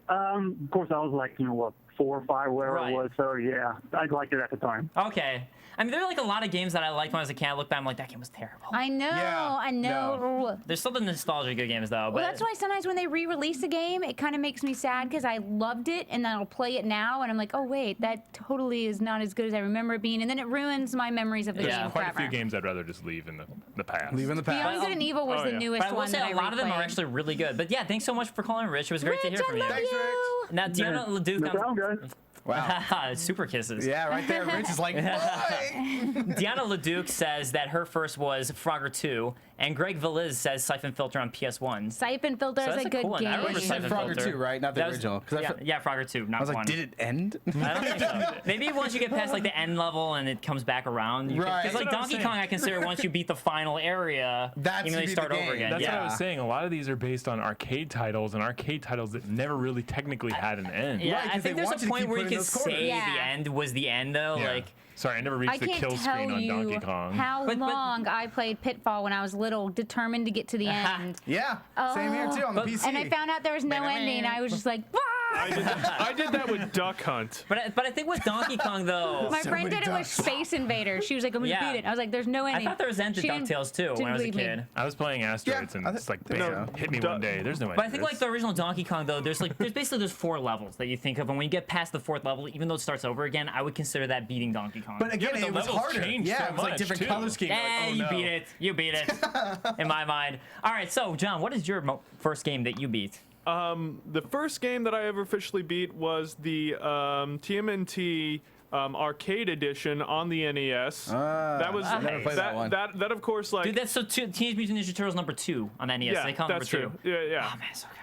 Of course, I was like, 4 or 5, whatever Right. it was. So yeah, I liked it at the time. Okay. I mean, there are like a lot of games that I liked when I was a kid. I look back, I'm like, that game was terrible. I know. Yeah, I know. There's still the nostalgia good games though. Well, But that's why sometimes when they re-release a game, it kind of makes me sad because I loved it, and then I'll play it now, and I'm like, oh wait, that totally is not as good as I remember it being, and then it ruins my memories of the Yeah, game Quite forever. a few games I'd rather just leave in the past. Leave in the past. Beyond Good and Evil was Oh, the yeah. newest But I will one say that a lot of them are replayed. actually really good. But yeah, thanks so much for calling, Rich. It was great to hear Rich, from I you. love Thanks, you. Now, Deanna LeDuc, No problem, guys. Wow. super kisses. Yeah, right there. Rich is like, boy. Deanna LeDuc says that her first was Frogger 2, and Greg Veliz says Siphon Filter on PS1. Siphon Filter So is that's a good cool one. I game. remember You said Siphon Frogger Filter. 2, right? Not the That was- original. 'Cause I Yeah, felt- yeah, Frogger 2, not I was like, one. did it end? I don't think so. Maybe once you get past like the end level and it comes back around. Right. Because like That's what I was Donkey saying. Kong, I consider once you beat the final area, That's even though you you beat start the over game. again. That's yeah. what I was saying. A lot of these are based on arcade titles and arcade titles that never really technically had an end. Yeah, Right, 'cause I they think there's want a you to point keep where you putting can those corners. say Yeah. the end was the end though. Yeah. Like, Sorry, I never I reached the can't kill tell screen on you Donkey Kong. how But- long I played Pitfall when I was little, determined to get to the end. Yeah. Same here too on the But- PC. And I found out there was no ending. I was just like, "Ah!" I did that with Duck Hunt. but I think with Donkey Kong though, My So friend many did it with ducks. Space Invaders. She was like, I'm gonna Yeah. beat it. I was like, there's no I ending. thought there was end to She didn't- DuckTales too when didn't I was a believe me. kid. I was playing Asteroids and I it's like, think bam, so. hit me one day. There's no end But I to think this. like the original Donkey Kong though, there's basically 4 levels that you think of, and when you get past the 4th level, even though it starts over again, I would consider that beating Donkey Kong. But again, but the it was levels harder. changed Yeah, so it was like much, different too. color scheme. You're yeah, like, oh, you no. beat it. You beat it. In my mind. All right, so John, what is your first game that you beat? The first game that I ever officially beat was the TMNT arcade edition on the NES. That was I never played that one. That of course like Dude, that's so Teenage Mutant Ninja Turtles #2 on NES. yeah, They call it that's number 2. true. Yeah. Oh man, so good.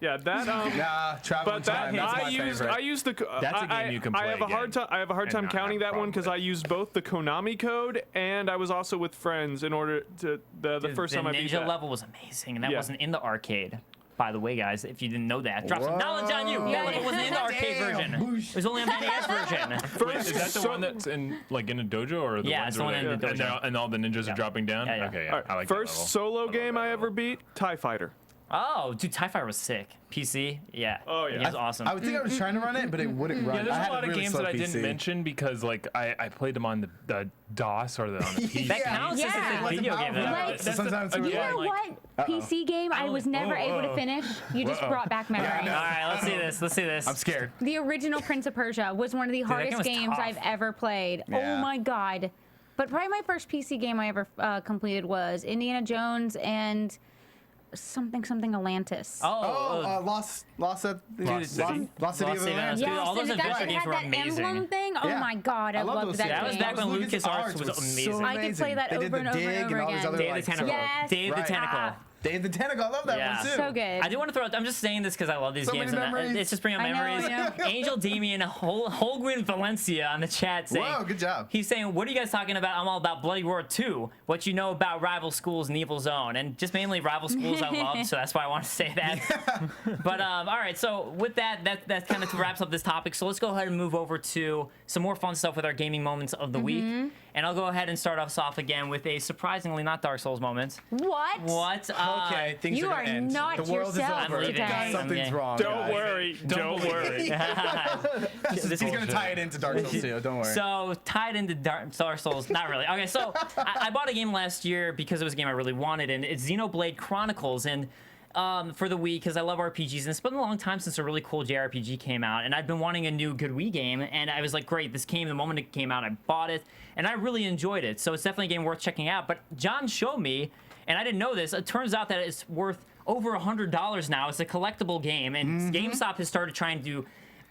Yeah, that Nah, Travel in but that Time. That's my I used favorite. That's a game you can I play have a hard again time. I have a hard and time not have counting a that one problem because with I used both the Konami code and I was also with friends in order to the Dude, first the time I beat Ninja that. level was amazing, and that Yeah. wasn't in the arcade. By the way, guys, if you didn't know that, drop some knowledge on you. Whoa. That level wasn't in the arcade Damn. version. It was only on the NES version. Wait, is that the one that's in like in a dojo or the Yeah, ones it's the where one in they- the and dojo. they're- and all the ninjas are dropping down? Yeah, yeah. Okay, yeah. All right, I like first that level. solo I love game that I level. ever beat, TIE Fighter. Oh, dude, TIE Fighter was sick. PC, yeah. Oh, yeah. It was awesome. I would think I was trying to run it, but it wouldn't run. Yeah, there's I had a lot of really games slow that I PC. didn't mention because like I played them on the DOS or on the PC. That counts as Yeah. a video game. Like, though. Like, so sometimes it You was know like, what PC game I was never able to finish? You just brought back memories. All right, let's see this. Let's see this. I'm scared. The original Prince of Persia was one of the that hardest game was games tough. I've ever played. Yeah. Oh my god. But probably my first PC game I ever completed was Indiana Jones and something Atlantis. Oh, Lost City. Lost City? Lost City of Lost City. Atlantis. Dude, all those and the guy adventure that games had were that amazing. emblem thing. Oh Yeah. my god, I I love loved those that That was game. back when LucasArts was amazing. I could play that They did over and the over dig and over all these again. other, Dave the like, Tentacle. Yes. Dave the Right. Tentacle. Dave the Tentacle. I love that Yeah. one too. So good. I do want to throw out. I'm just saying this because I love these So games. many And memories. it's just bringing up I know, memories. I know. Angel Damien Holguin Valencia on the chat saying, Whoa, good job. He's saying, "What are you guys talking about? I'm all about Bloody Roar 2. What you know about rival schools and Evil Zone, and just mainly rival schools I love. So that's why I want to say that. But all right. So with that kind of wraps up this topic. So let's go ahead and move over to some more fun stuff with our gaming moments of the week. And I'll go ahead and start us off again with a surprisingly not Dark Souls moment. What? What? Okay, things You are are gonna end. not The world is yourself over. today. Something's wrong. Don't guys. worry. Don't worry. He's gonna tie it into Dark Souls too. Don't worry. So tied into Dark Souls, not really. Okay, so I bought a game last year because it was a game I really wanted, and it's Xenoblade Chronicles, and for the Wii, because I love RPGs, and it's been a long time since a really cool JRPG came out, and I've been wanting a new good Wii game, and I was like, great, this came the moment it came out, I bought it, and I really enjoyed it, so it's definitely a game worth checking out. But John showed me, and I didn't know this, it turns out that it's worth over $100 now. It's a collectible game, and GameStop has started trying to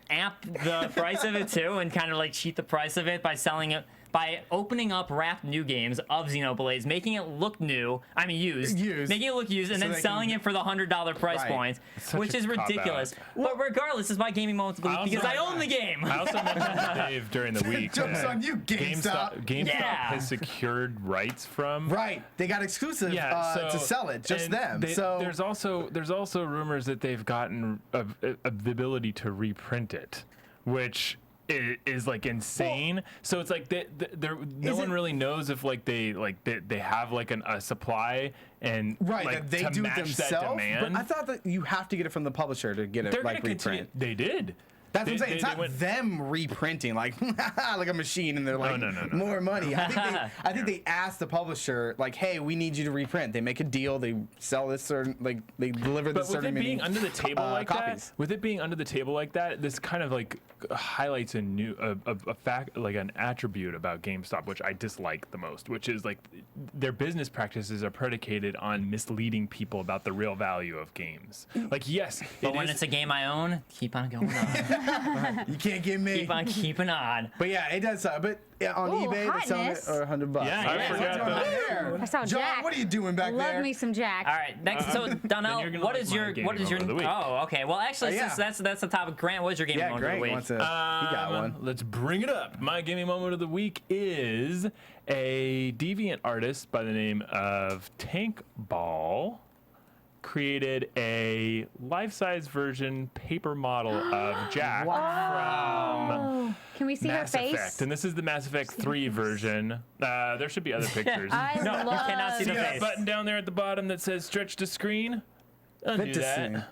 amp the price of it too, and kind of like cheat the price of it by selling it, by opening up wrapped new games of Xenoblades, making it look new, used. Making it look used, and So then they selling can- it for the $100 price Right. point, Such which a is ridiculous. cop-out. But regardless, it's my gaming moment of the week because I own the game. I also mentioned to Dave during the week Joke's that on you, GameStop. GameStop Yeah. has secured rights from. Right, they got exclusive to sell it, just and them. they- So there's also rumors that they've gotten the ability to reprint it, which is like insane. So it's like no one really knows if they have like a supply and right, like, that they to do it match that themselves. demand. But I thought that you have to get it from the publisher to get it They're like gonna continue. reprint. They did. That's what I'm saying. It's they not went- them reprinting like like a machine, and they're like no. more money. I think they asked the publisher like, hey, we need you to reprint. They make a deal. They sell this certain they deliver this But with certain it being many under the table like copies. that, with it being under the table like that, this kind of like highlights a fact, like an attribute about GameStop, which I dislike the most, which is like their business practices are predicated on misleading people about the real value of games. Like, yes, But when it's a game I own, keep on going on. You can't get me. Keep on keeping on. But yeah, it does. But on Ooh, eBay, they're selling it hotness. for $100. Yeah, Right? I What's forgot going on that. there? I saw John, Jack. what are you doing back Love there? me some Jack. All right, next. So you're Donell, gonna what like is my your gaming what is your? moment of the week. Oh, okay. Well, actually, yeah. since that's the topic, Grant, what's your gaming Yeah, moment of Greg the week? wants to. He got one. Let's bring it up. My gaming moment of the week is a deviant artist by the name of Tank Ball created a life-size version paper model of Jack from Oh, can we see Mass her face? Effect. And this is the Mass Effect 3 version. There should be other pictures. I No, you love. cannot see See the that face. button down there at the bottom that says stretch to screen? Undo Fit to that. scene.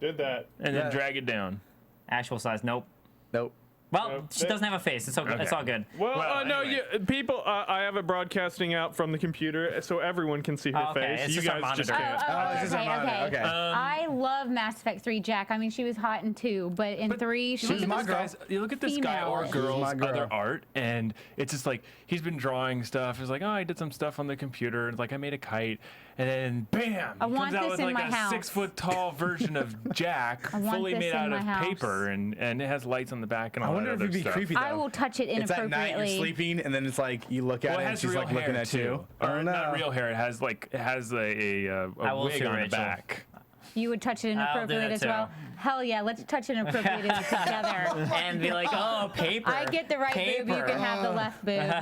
Did that. And then drag it down. Actual size? Nope. Nope. Well, she doesn't have a face. It's okay. It's Okay. all good. Well, no, anyway. people. I have it broadcasting out from the computer, so everyone can see her Oh, okay. face. It's You just our guys just monitor. can't. Oh, it's just a monitor. Okay. I love Mass Effect 3 Jack. I mean, she was hot in 2, but in 3, she You look was at this guy's- you look at this guy female. or She's girl's my girl. other art, and it's just like he's been drawing stuff. It's like, oh, I did some stuff on the computer. It's like I made a kite, and then bam, I he want comes out this with in like my a house. 6-foot-tall version of Jack, I want fully this made in out my of house. paper, and it has lights on the back and all I wonder that if other it'd be stuff. creepy though. I will touch it It's at night, you're inappropriately. sleeping, and then it's like you look at Well, it, it and has she's real like hair looking at too. you. Or Oh, not no. real hair. It has a I will wig see on the Rachel. back. You would touch it I'll do inappropriately that as too. well. Hell yeah, let's touch it inappropriately together. And be like, oh, paper. I get the right boob, you can have the left boob.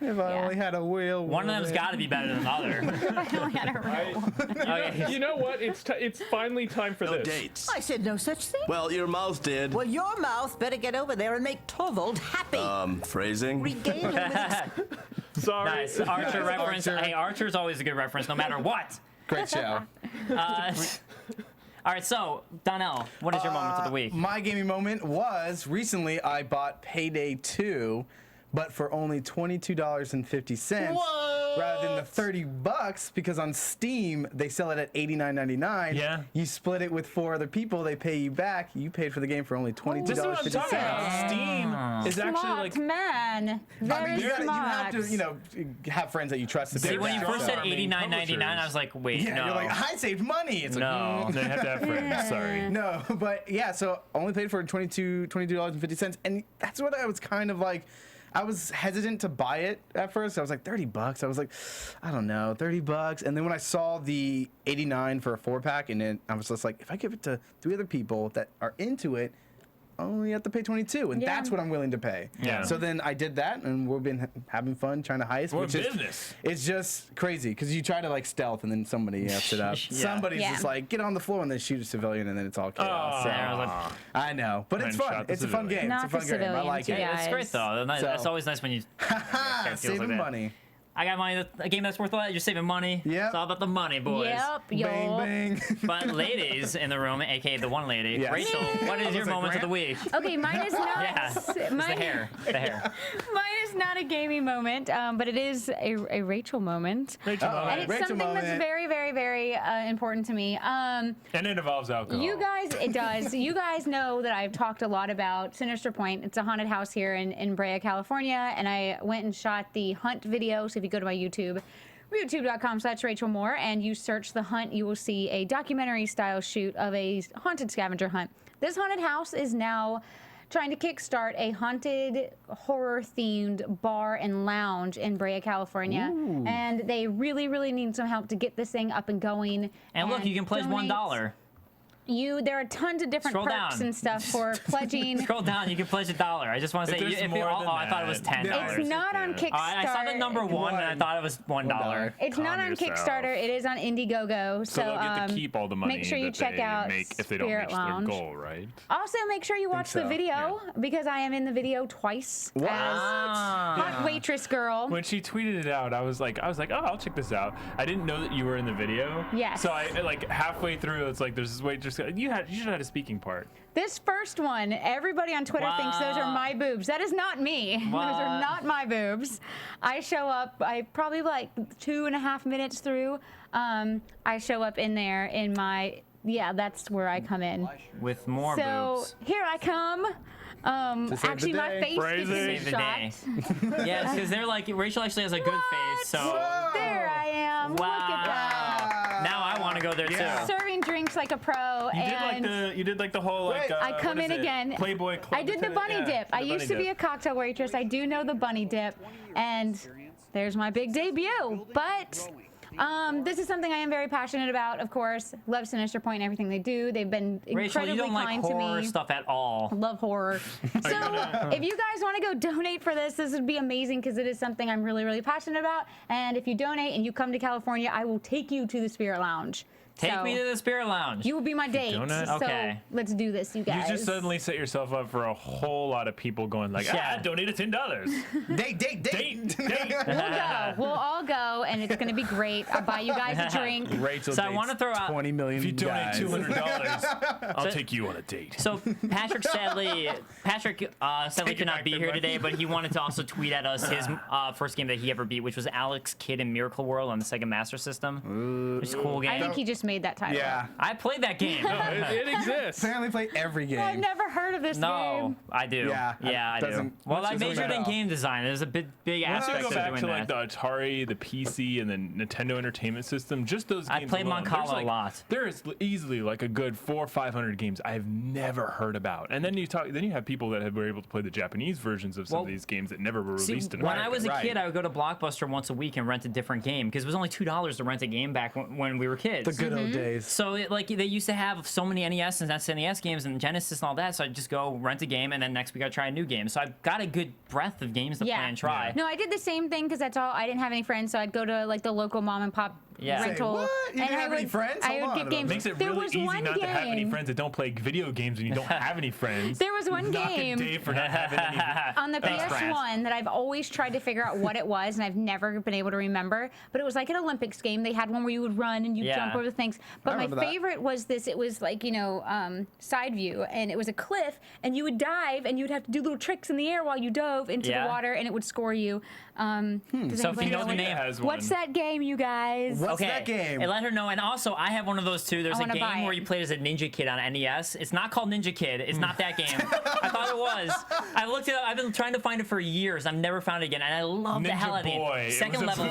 If I only had a wheel. One of them's got to be better than the other. I only had a real one. Okay. You know what? It's finally time for No this. dates. I said no such thing. Well, your mouth did. Well, your mouth better get over there and make Torvald happy. Phrasing. Regale him with his Sorry. Nice. Archer reference. Archer. Hey, Archer's always a good reference, no matter what. Great show. All right, so, Donell, what is your moment of the week? My gaming moment was recently I bought Payday 2, but for only $22.50 rather than the $30 because on Steam they sell it at $89.99. Yeah. You split it with 4 other people, they pay you back. You paid for the game for only $22.50. This is what I'm talking about. Steam is actually Smart like man. Very you smart. have to, have friends that you trust to See, pay when you back. first said Farming $89.99, I was like, wait, Yeah, no. you're like, I saved money. It's No. like, they have to have friends. Sorry. No, but yeah, so only paid for $22.50, and that's what I was kind of like. I was hesitant to buy it at first. I was like, $30. I was like, I don't know, $30. And then when I saw the 89 for a 4-pack, and then I was just like, if I give it to 3 other people that are into it, oh, you have to pay 22, and that's what I'm willing to pay. Yeah. So then I did that, and we've been having fun trying to heist. We're which business. It's just crazy because you try to like stealth, and then somebody F's it up. Somebody's just like get on the floor and then shoot a civilian, and then it's all chaos. So, I know, but it's fun. It's a fun game. Not it's a fun game. I like it. It's great though. That's always nice when you saving money. I got money. A game that's worth a lot. You're saving money. Yeah. It's all about the money, boys. Yep. Bang, bang. But ladies in the room, aka the one lady, Rachel, what is your moment of the week? Okay, mine is not. It's the hair. The hair. Mine is not a gaming moment, but it is a Rachel moment. Rachel moment. And it's Rachel something moment. that's very, very, very important to me. And it involves alcohol. It does. You guys know that I've talked a lot about Sinister Point. It's a haunted house here in Brea, California, and I went and shot the hunt video. So if you go to my YouTube, youtube.com/Raychul Moore, and you search The Hunt, you will see a documentary-style shoot of a haunted scavenger hunt. This haunted house is now trying to kickstart a haunted, horror-themed bar and lounge in Brea, California. Ooh. And they really, really need some help to get this thing up and going. And look, you can pledge donate. $1. There are tons of different Scroll perks down. and stuff for pledging. Scroll down, you can pledge $1. I just want to say, I thought it was $10. It's not on Kickstarter. I saw the number 1 and I thought it was $1. It's not on Kickstarter. It is on Indiegogo. So they'll get to keep all the money make sure you that check they out make if they don't Spirit reach Lounge. their goal, right? Also, make sure you watch the video because I am in the video twice as hot waitress girl. When she tweeted it out, I was like, oh, I'll check this out. I didn't know that you were in the video. Yes. So I like halfway through, it's like there's this waitress. You should have had a speaking part. This first one, everybody on Twitter thinks those are my boobs. That is not me. Those are not my boobs. I show up, I probably like 2.5 minutes through, I show up in there in my, that's where I come in. With more boobs. So here I come. Actually, my face Save is the shot. day. Yes, because they're like, Rachel actually has a good face, so. There I am. Look at that. Now I want to go there too. Serving drinks like a pro. You did like the whole like. I come in again. Playboy Club. I did the bunny dip. I used to be a cocktail waitress. I do know the bunny dip, and there's my big debut. But this is something I am very passionate about. Of course, love Sinister Point and everything they do. They've been incredibly Rachel, you don't kind like to horror me. stuff at all. I love horror. So if you guys want to go donate for this would be amazing because it is something I'm really, really passionate about. And if you donate and you come to California, I will take you to the Spirit Lounge. Take me to the Spirit Lounge. You will be my date. Okay. So let's do this, you guys. You just suddenly set yourself up for a whole lot of people going like, donate $10. Date. We'll all go, and it's going to be great. I'll buy you guys a drink. Rachel So I want to throw out 20 million. If you donate guys. $200, I'll take you on a date. So Patrick sadly could not be here today, but he wanted to also tweet at us his first game that he ever beat, which was Alex Kidd in Miracle World on the Sega Master System. Which is a cool game. I think he just made that title. Yeah. I played that game. It exists. Apparently play every game. I've never heard of this game. I do. Yeah, I do. Well, I majored in game design. There's a big Once you aspect go of back doing to that. like the Atari, the PC, and the Nintendo Entertainment System, just those games I played alone, Moncala there's, like, a lot. There is easily like a good 400 or 500 games I've never heard about, and then you have people that were able to play the Japanese versions of some of these games that never were released in when America. I was a kid, I would go to Blockbuster once a week and rent a different game because it was only $2 to rent a game back when we were kids. The good old days. So they used to have so many NES and SNES games and Genesis and all that. So I'd just go rent a game and then next week I'd try a new game. So I've got a good breadth of games to play and try. No, I did the same thing because that's all. I didn't have any friends, so I'd go to like the local mom and pop rental. What? You didn't have any friends? I would get games. Makes it there really was easy one not to have any game. friends that don't play video games when you don't have any friends. There was one Knock game at Dave for not having any. on the PS1 that I've always tried to figure out what it was, and I've never been able to remember. But it was like an Olympics game. They had one where you would run and you jump over things. But my favorite was this. It was like side view, and it was a cliff, and you would dive, and you'd have to do little tricks in the air while you dove into the water, and it would score you. So if you know the name, what's that game, you guys? What's that game? And let her know. And also, I have one of those too. There's a game where you played as a Ninja Kid on NES. It's not called Ninja Kid. It's not that game. I thought it was. I looked it up. I've been trying to find it for years. I've never found it again, and I love the hell out of it. Second level,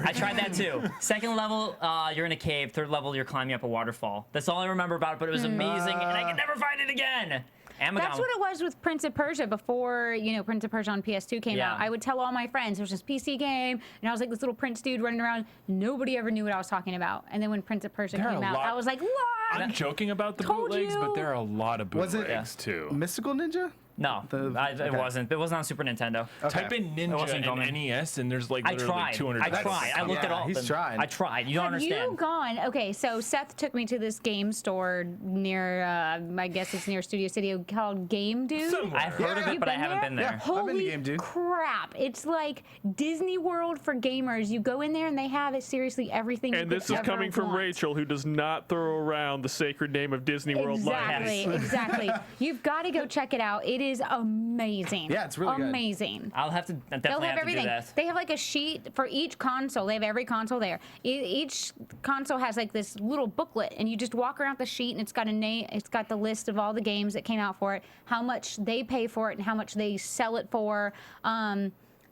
I tried that too. Second level, you're in a cave. Third level, you're climbing up a waterfall. That's all I remember about it, but it was amazing, and I can never find it again. That's what it was with Prince of Persia before, Prince of Persia on PS2 came out. I would tell all my friends, there was this PC game, and I was like this little prince dude running around. Nobody ever knew what I was talking about. And then when Prince of Persia came out, I was like, what? I'm joking about the Told bootlegs, you. but there are a lot of Was it- bootlegs too. Mystical Ninja? No, it wasn't. It wasn't on Super Nintendo. Type in Ninja and NES, and there's like I literally tried. 200. I tried. I looked at all. He's trying. I tried. You don't Have understand. you gone? Okay, so Seth took me to this game store near, I guess it's near Studio City, called Game Dude. I've heard of it, You've but I haven't been there. Yeah. I've been to Holy Game Dude. crap! It's like Disney World for gamers. You go in there and they have it seriously everything. And you this could is ever coming from want. Rachel, who does not throw around the sacred name of Disney World Exactly, lightly. exactly. You've got to go check it out. It is amazing. Yeah, it's really good. amazing. I'll have to They'll definitely have have to do everything. that. They have like a sheet for each console. They have every console there. Each console has like this little booklet, and you just walk around the sheet, and it's got a name. It's got the list of all the games that came out for it, how much they pay for it, and how much they sell it for.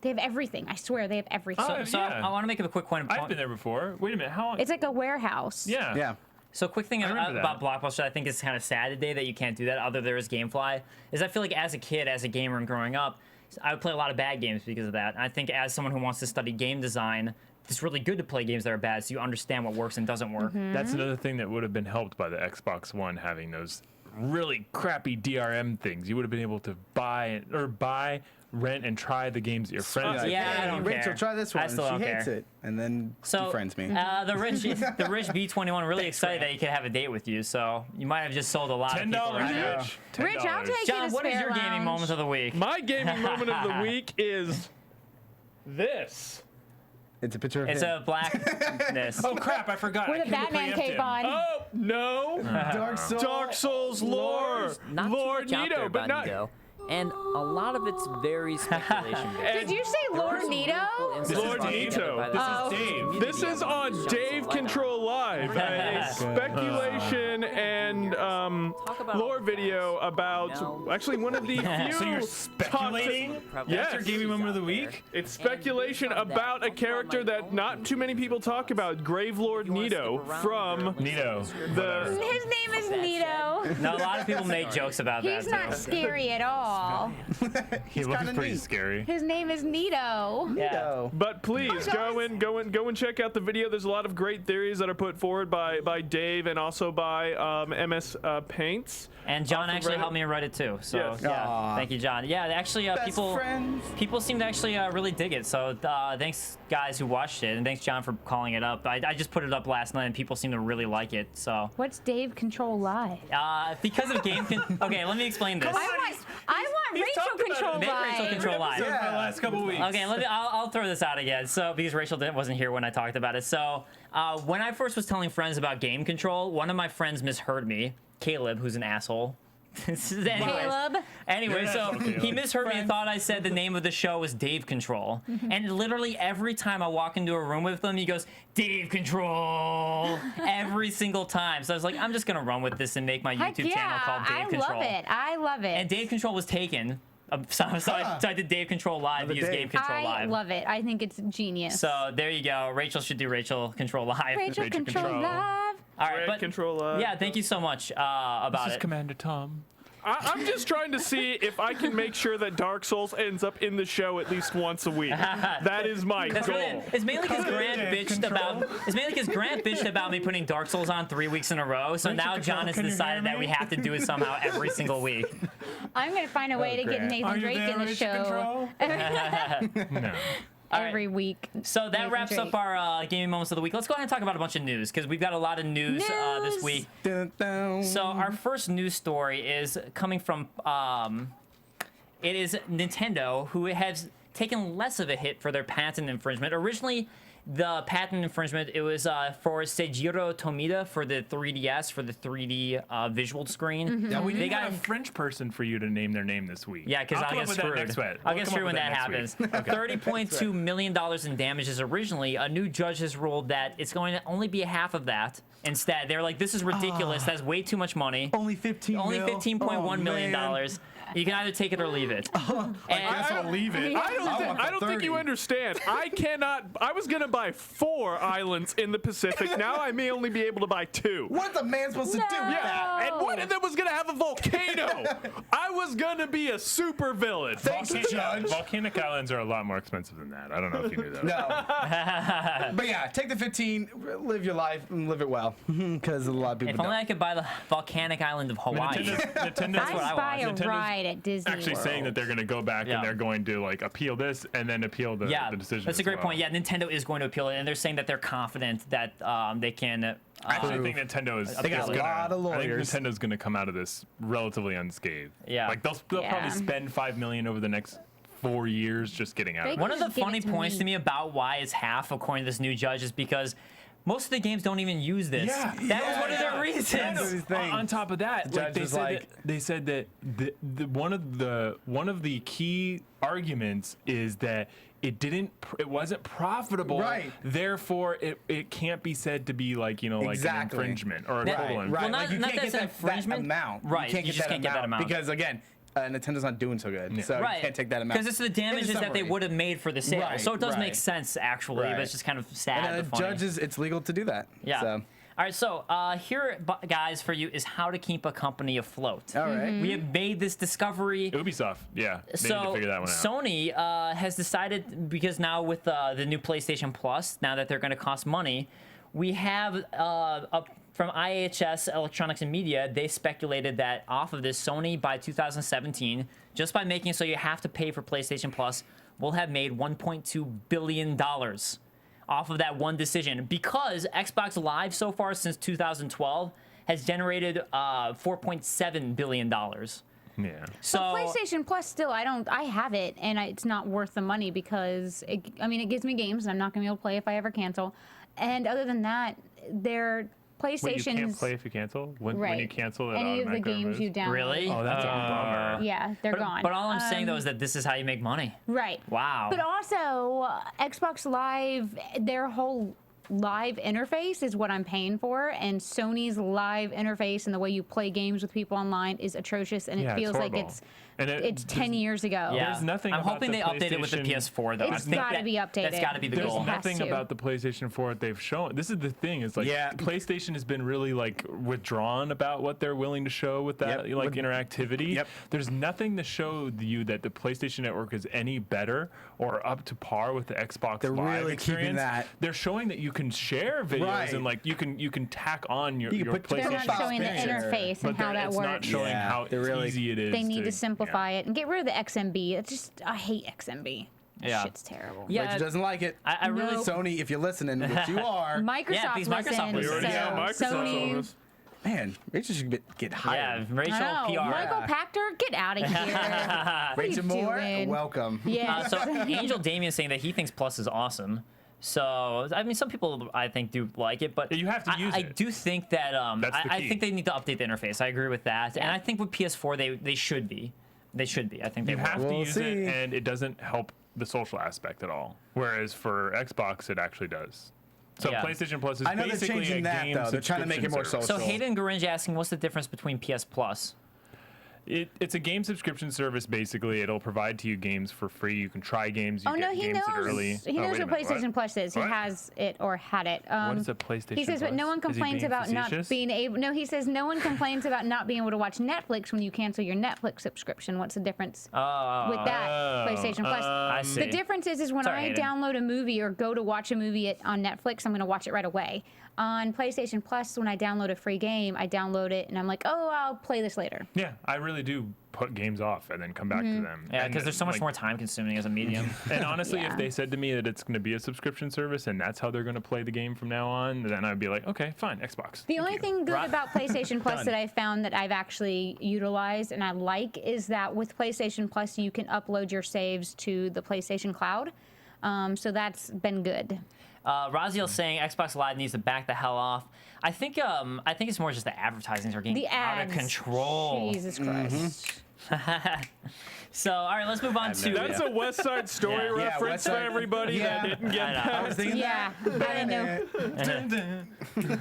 They have everything. I swear, they have everything. So I want to make a quick point. I've been there before. Wait a minute. How long? It's like a warehouse. Yeah. Yeah. So quick thing remember about Blockbuster, I think is kind of sad today that you can't do that. Other there is GameFly, is I feel like as a kid, as a gamer, and growing up, I would play a lot of bad games because of that. And I think as someone who wants to study game design, it's really good to play games that are bad, so you understand what works and doesn't work. That's another thing that would have been helped by the Xbox One having those really crappy DRM things. You would have been able to buy, rent, and try the games that your friends. Yeah, I don't Rachel, care. try this I one. still She don't hates care. it, and then So friends me. the rich B21 really excited that he could have a date with you. So you might have just sold a lot of people. $10, Right? Rich. Rich, I'll take you John, to what is Spare your gaming Lounge. moment of the week? My gaming moment of the week is this. It's a picture of It's him. a blackness. Oh crap! I forgot. With I a couldn't Batman preempt cape him. on. Oh, no. Dark Souls lore. Not Lord too much out there Nito, but about not. Nito, and a lot of it's very speculation based. Did you say Lord Nito? Lord Nito. This is on Dave Control Live, a speculation and lore video about actually one of the few. So you're speculating? Yes. That's your gaming moment of the week? It's speculation about a character that not too many people talk about, Gravelord Nito from Nito. the. His name is Nito. No, a lot of people make jokes about that. He's not too. scary at all. He looks kinda pretty neat. scary. His name is Nito. Yeah. But please go and check out the video. There's a lot of great theories that are put forward by Dave and also by MS Paints. And John Off of actually Reddit. helped me write it too. So Yes. yeah, Aw. thank you, John. Yeah, actually, people seem to actually really dig it. So thanks guys who watched it, and thanks John for calling it up. I just put it up last night, and people seem to really like it. So What's Dave Control Live? because of okay, let me explain this. I want Rachel Control Make Rachel Live. Control Live. For the last couple weeks. Okay, I'll throw this out again. So because Rachel wasn't here when I talked about it. So when I first was telling friends about game control, one of my friends misheard me, Caleb, who's an asshole. Anyway, so he misheard me and thought I said the name of the show was Dave Control. And literally every time I walk into a room with him, he goes, Dave Control, every single time. So I was like, I'm just going to run with this and make my Heck YouTube channel called Dave I Control. love it. I love it. And Dave Control was taken. So I did Dave Control Live, use Game Control I Live. love it. I think it's genius. So there you go. Rachel should do Rachel Control Live. Rachel Control Live. All right, but Control Live. yeah, thank you so much about This is it. Commander Tom. I'm just trying to see if I can make sure that Dark Souls ends up in the show at least once a week. That is my That's goal. really, it's mainly because Grant bitched about me putting Dark Souls on 3 weeks in a row. So now John has decided that we have to do it somehow every single week. I'm going to find a way to get Nathan Drake in the show No. every week. So that Nathan wraps Drake. up our gaming moments of the week. Let's go ahead and talk about a bunch of news because we've got a lot of news this week. So our first news story is coming from it is Nintendo, who has taken less of a hit for their patent infringement. Originally, the patent infringement, it was for Seijiro Tomita for the 3DS, for the 3D visual screen. Yeah, we They didn't got have a French person for you to name their name this week. Yeah, because I'll get screwed. I'll get screwed when that happens. $30.2 million in damages originally. A new judge has ruled that it's going to only be a half of that. Instead, they're like, this is ridiculous. That's way too much money. Only $15.1 million. You can either take it or leave it. I guess I'll leave it. I don't think you understand. I was going to buy 4 islands in the Pacific. Now I may only be able to buy 2. What's a man supposed to do with that? And one of them was going to have a volcano. I was going to be a super villain. Thanks, Judge. Volcanic islands are a lot more expensive than that. I don't know if you knew that. No. But yeah, take the 15, live your life, and live it well. because a lot of people If only I could buy the volcanic island of Hawaii. Nintendo, I'd buy a ride at Disney actually World. saying that they're going to go back and they're going to like appeal this and then appeal the decision. That's a great point. Yeah, Nintendo is going to appeal it, and they're saying that they're confident that they can. I actually think Nintendo is. They got a lot of lawyers. I think Nintendo's going to come out of this relatively unscathed. Yeah, like they'll probably spend $5 million over the next 4 years just getting out of it. One of the funny points to me about why it's half, according to this new judge, is because most of the games don't even use this. Yeah, that was one of their reasons. On top of that, like they said that one of the key arguments is that it wasn't profitable. Right. Therefore, it can't be said to be like an infringement or a total infringement. Right. Well, Like, you not can't that's get an that infringement. amount. Right. You just can't get that amount because again, Nintendo's not doing so good, so you can't take that amount. Because it's the damages that they would have made for the sale. Right, So it does make right. sense actually, but it's just kind of sad. And but funny. judges, it's legal to do that. Yeah. So. All right, so here, guys, for you is how to keep a company afloat. All right. We have made this discovery. Ubisoft, yeah, they need to figure that one out. Sony has decided, because now with the new PlayStation Plus, now that they're going to cost money, we have from IHS Electronics and Media, they speculated that off of this, Sony by 2017, just by making it so you have to pay for PlayStation Plus, will have made $1.2 billion off of that one decision, because Xbox Live so far since 2012 has generated $4.7 billion. Yeah. So PlayStation Plus still, I have it, and it's not worth the money because it gives me games and I'm not gonna be able to play if I ever cancel. And other than that, their PlayStation's Wait, you can't play if you cancel? When you cancel, it any of the automatically games removes? you download. Really? Oh, that's a bummer. Yeah, they're gone. But all I'm saying though is that this is how you make money. Right. Wow. But also, Xbox Live, their whole live interface is what I'm paying for, and Sony's live interface and the way you play games with people online is atrocious, and it feels like it's 10 years ago. Yeah. There's nothing. I'm about hoping they update it with the PS4 though. It's got to be updated. That's got to be the goal. There's nothing about the PlayStation 4 that they've shown. This is the thing. It's like PlayStation has been really like withdrawn about what they're willing to show with that interactivity. Yep. There's nothing to show you that the PlayStation Network is any better or up to par with the Xbox They're Live really experience. keeping that. They're showing that you can share videos and like you can tack on your PlayStation. They're not showing the experience. interface and how that it's works. not showing how easy it is. They need to simplify it and get rid of the XMB. It's just, I hate XMB. Yeah. Shit's terrible. Yeah, Rachel doesn't like it. I really Sony, if you're listening, which you are. Microsoft listens. We already have Microsoft Sony. on us. Man, Rachel should get hired. Yeah, Rachel I know. PR. Michael Pachter, get out of here. Rachel Moore, doing? welcome. Yeah. So Angel Damien saying that he thinks Plus is awesome. So I mean, some people I think do like it, but you have to use I it. do think that That's the I key. think they need to update the interface. I agree with that, and I think with PS4 they should be. They should be. I think they You will. have to use it, and it doesn't help the social aspect at all. Whereas for Xbox, it actually does. So Yeah. PlayStation Plus is I know they're basically changing a that, game though. They're trying to make it more subscription So service. Hayden Garinge asking, what's the difference between PS Plus? It's a game subscription service. Basically, it'll provide to you games for free. You can try games. You Oh get no, he games knows. that early. He knows wait a what minute, PlayStation Plus is. He What? has it or had it. What is a PlayStation He says, but no Plus? one Is he complains being about not facetious? being able. No, he says no one complains about not being able to watch Netflix when you cancel your Netflix subscription. What's the difference with that PlayStation Plus? I see. The difference is when Sorry, I Hayden. download a movie or go to watch a movie on Netflix, I'm going to watch it right away. On PlayStation Plus, when I download a free game, I download it and I'm like, oh, I'll play this later. Yeah, I really do put games off and then come back to them. Yeah, And, because there's so much like, more time consuming as a medium. And honestly, Yeah. if they said to me that it's going to be a subscription service and that's how they're going to play the game from now on, then I'd be like, okay, fine, Xbox. The only thing good about PlayStation Plus that I found that I've actually utilized and I like is that with PlayStation Plus, you can upload your saves to the PlayStation Cloud. So that's been good. Raziel saying Xbox Live needs to back the hell off. I think it's more just the advertising are getting The out ads. of control. Jesus Christ. So, all right, let's move on to. That's a West Side Story Yeah. reference West for Side- everybody that didn't get I know. that. I was thinking Yeah, I didn't know.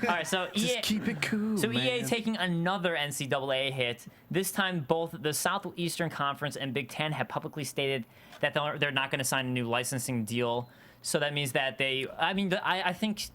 All right, so EA, keep it cool. so EA taking another NCAA hit. This time, both the Southeastern Conference and Big Ten have publicly stated that they're not going to sign a new licensing deal. So that means that I think